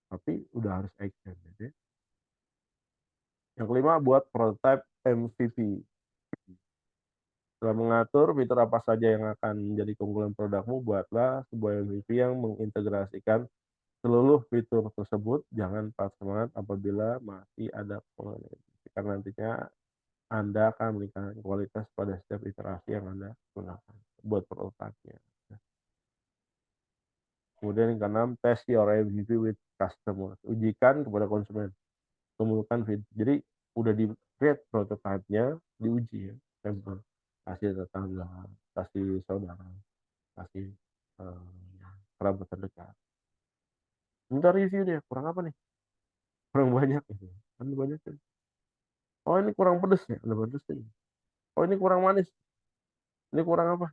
Tapi udah harus action. Gitu ya. Yang kelima, buat prototype MVP. Setelah mengatur fitur apa saja yang akan menjadi keunggulan produkmu, buatlah sebuah MVP yang mengintegrasikan seluruh fitur tersebut jangan patah semangat apabila masih ada pengeluaran, karena nantinya Anda akan meningkatkan kualitas pada setiap iterasi yang Anda gunakan buat produknya. Kemudian yang keenam, test your MVP with customer. Ujikan kepada konsumen. Kumpulkan feedback. Jadi udah di create prototype-nya, diuji ya, sampel. Kasih tetangga, kasih saudara, kasih kerabat terdekat. Minta review deh, kurang apa nih? Kurang banyak gitu. Kan banyak kan. Oh ini kurang pedes ya, ada pedes nih. Oh ini kurang manis, ini kurang apa?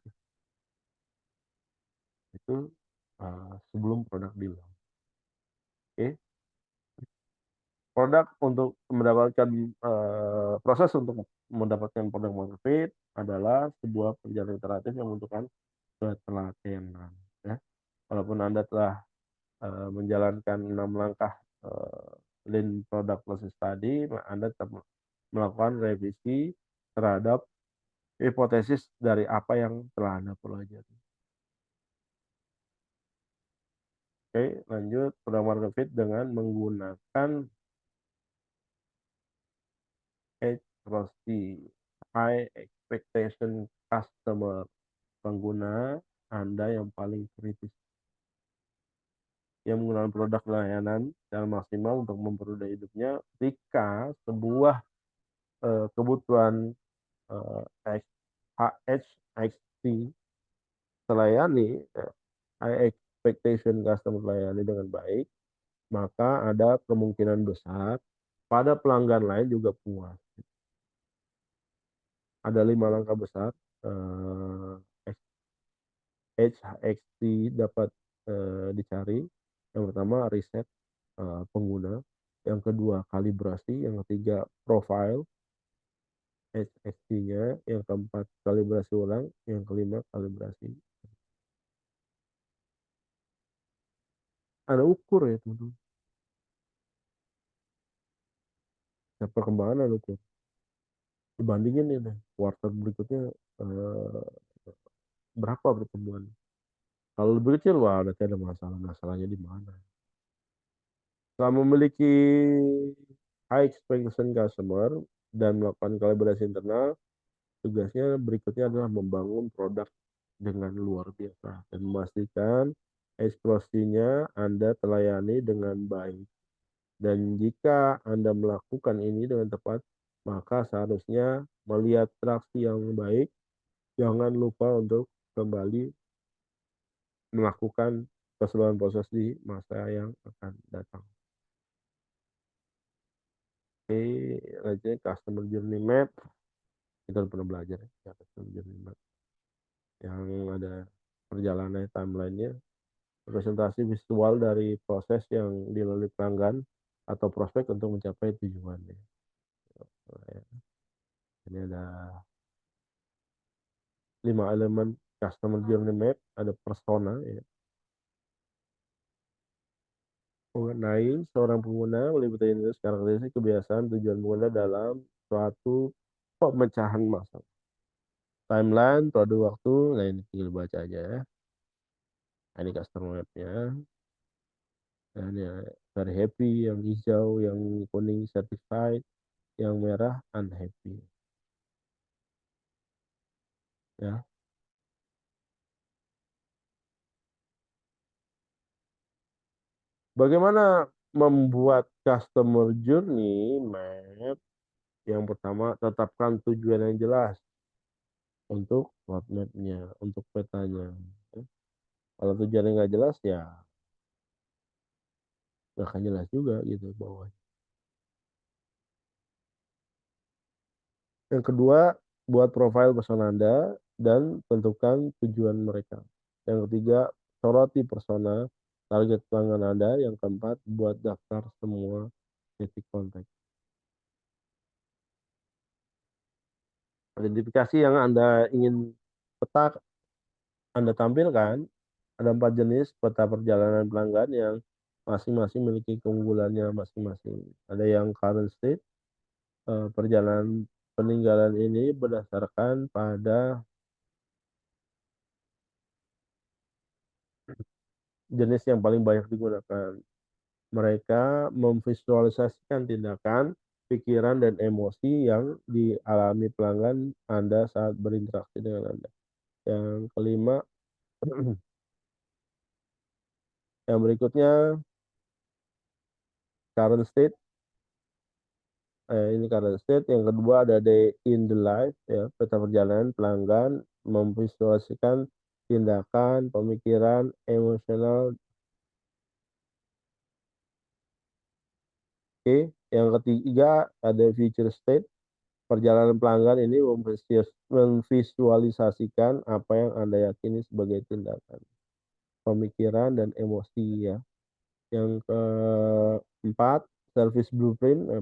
Itu sebelum produk di launch. Oke. Produk untuk mendapatkan proses untuk mendapatkan produk market fit adalah sebuah perjalanan iteratif yang membutuhkan ketelatenan. Ya. Walaupun Anda telah menjalankan 6 langkah lean product process tadi, Anda tetap melakukan revisi terhadap hipotesis dari apa yang telah Anda pelajari. Oke, lanjut product market fit dengan menggunakan HROC, High Expectation Customer, pengguna Anda yang paling kritis, yang menggunakan produk layanan secara maksimal untuk mempermudah hidupnya ketika sebuah kebutuhan HXT terlayani, high expectation customer terlayani dengan baik, maka ada kemungkinan besar pada pelanggan lain juga puas. Ada 5 langkah besar HXT dapat dicari. Yang pertama riset pengguna, yang kedua kalibrasi, yang ketiga profile HXT-nya, yang keempat kalibrasi ulang, yang kelima kalibrasi. Ada ukur ya teman-teman. Perkembangan ada ukur. Dibandingin ini kuartal berikutnya berapa pertumbuhan. Kalau lebih kecil, wah berarti ada masalah. Masalahnya di mana? Setelah memiliki high expectation customer dan melakukan kalibrasi internal, tugasnya berikutnya adalah membangun produk dengan luar biasa dan memastikan eksplosinya Anda telayani dengan baik. Dan jika Anda melakukan ini dengan tepat, maka seharusnya melihat traksi yang baik. Jangan lupa untuk kembali melakukan keseluruhan proses di masa yang akan datang. Oke, lanjutnya customer journey map. Kita udah pernah belajar ya, customer journey map. Yang ada perjalanan timeline-nya, representasi visual dari proses yang dilalui pelanggan atau prospek untuk mencapai tujuannya. Ini ada 5 elemen customer journey map. Ada persona ya. Mengenai seorang pengguna meliputi karakteristik, kebiasaan, tujuan pengguna dalam suatu pemecahan masalah. Timeline, produk waktu, nah ini tinggal baca aja ya. Nah, ini customer map-nya. Nah, ini very happy, yang hijau, yang kuning satisfied, yang merah unhappy. Ya. Bagaimana membuat customer journey map? Yang pertama, tetapkan tujuan yang jelas untuk roadmap-nya, untuk petanya. Kalau tujuannya nggak jelas ya nggak akan jelas juga gitu bawah. Yang kedua, buat profil persona Anda dan tentukan tujuan mereka. Yang ketiga, soroti persona target pelanggan Anda. Yang keempat, buat daftar semua titik kontak. Identifikasi yang Anda ingin peta Anda tampilkan, ada 4 jenis peta perjalanan pelanggan yang masing-masing memiliki keunggulannya masing-masing. Ada yang current state, perjalanan peninggalan ini berdasarkan pada , jenis yang paling banyak digunakan. Mereka memvisualisasikan tindakan, pikiran, dan emosi yang dialami pelanggan Anda saat berinteraksi dengan Anda. Yang kelima, yang berikutnya current state. Ini current state. Yang kedua ada day in the life, ya, peta perjalanan pelanggan memvisualisasikan tindakan, pemikiran, emosional. Oke. Yang ketiga ada future state. Perjalanan pelanggan ini memvisualisasikan apa yang Anda yakini sebagai tindakan, pemikiran, dan emosi, ya. Yang keempat, service blueprint,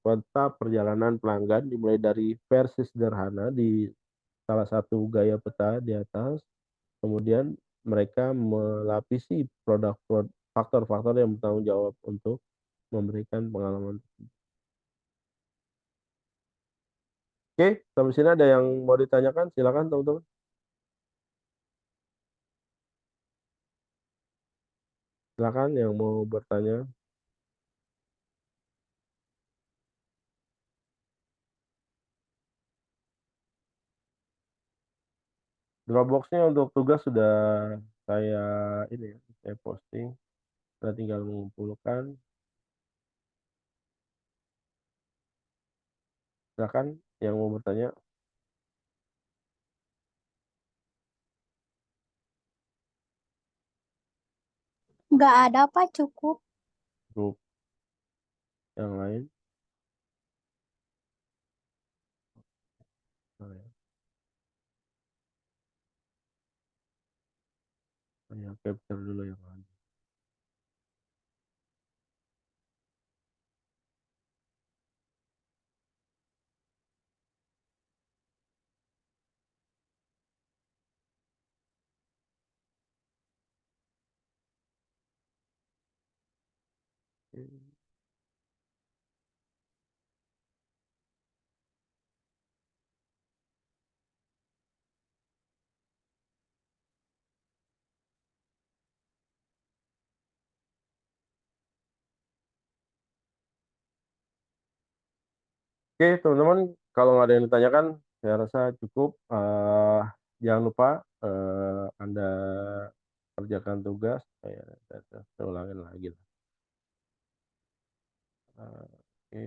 peta perjalanan pelanggan dimulai dari versi sederhana di salah satu gaya peta di atas. Kemudian mereka melapisi faktor-faktor yang bertanggung jawab untuk memberikan pengalaman. Oke, sampai sini ada yang mau ditanyakan? Silakan teman-teman. Silakan yang mau bertanya. Dropbox-nya untuk tugas sudah saya ini ya, saya posting. Kita tinggal mengumpulkan. Silakan yang mau bertanya. Nggak ada, Pak, cukup. Grup yang lain. Saya capture dulu yang lain. Oke, teman-teman, kalau nggak ada yang ditanyakan, saya rasa cukup. Jangan lupa Anda kerjakan tugas. Saya ulangin lagi lah. Oke.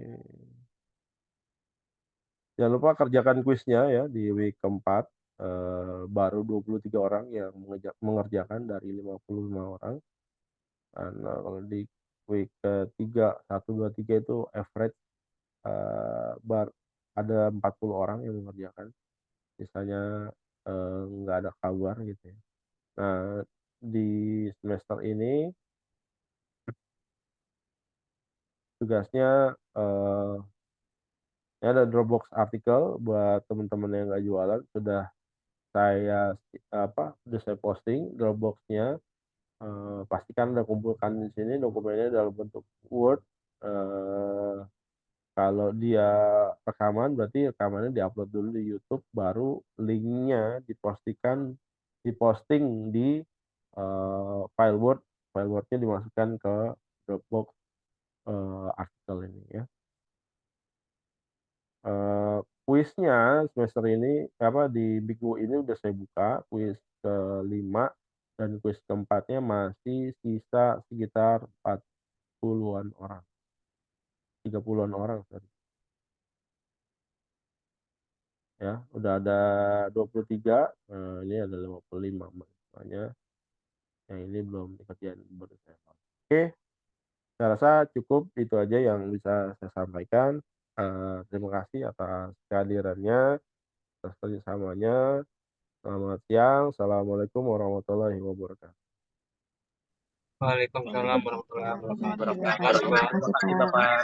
Jangan lupa kerjakan kuisnya ya di week keempat. Baru 23 orang yang mengerjakan dari 55 orang. Dan kalau di week ketiga, 1, 2, 3 itu average ada 40 orang yang mengerjakan. Sisanya nggak ada kabar gitu ya. Nah, di semester ini tugasnya ini ada Dropbox artikel buat teman-teman yang nggak jualan. Saya sudah saya posting Dropbox-nya. Pastikan udah kumpulkan di sini dokumennya dalam bentuk Word. Kalau dia rekaman, berarti rekamannya diupload dulu di YouTube, baru linknya diposting di file Word. File Word-nya dimasukkan ke Dropbox artikel ini ya. Kuisnya semester ini di minggu ini udah saya buka kuis ke-5 dan kuis keempatnya masih sisa sekitar 40-an orang. 30-an orang sorry. Ya, udah ada 23, ini ada 55 makanya yang ini belum dikerjain baru saya. Oke, saya rasa cukup itu aja yang bisa saya sampaikan. Terima kasih atas kehadirannya, atas kerjasamanya. Selamat siang. Assalamualaikum warahmatullahi wabarakatuh. Waalaikumsalam warahmatullahi Waalaikumsalam warahmatullahi wabarakatuh. wabarakatuh. Terima kasih, Pak.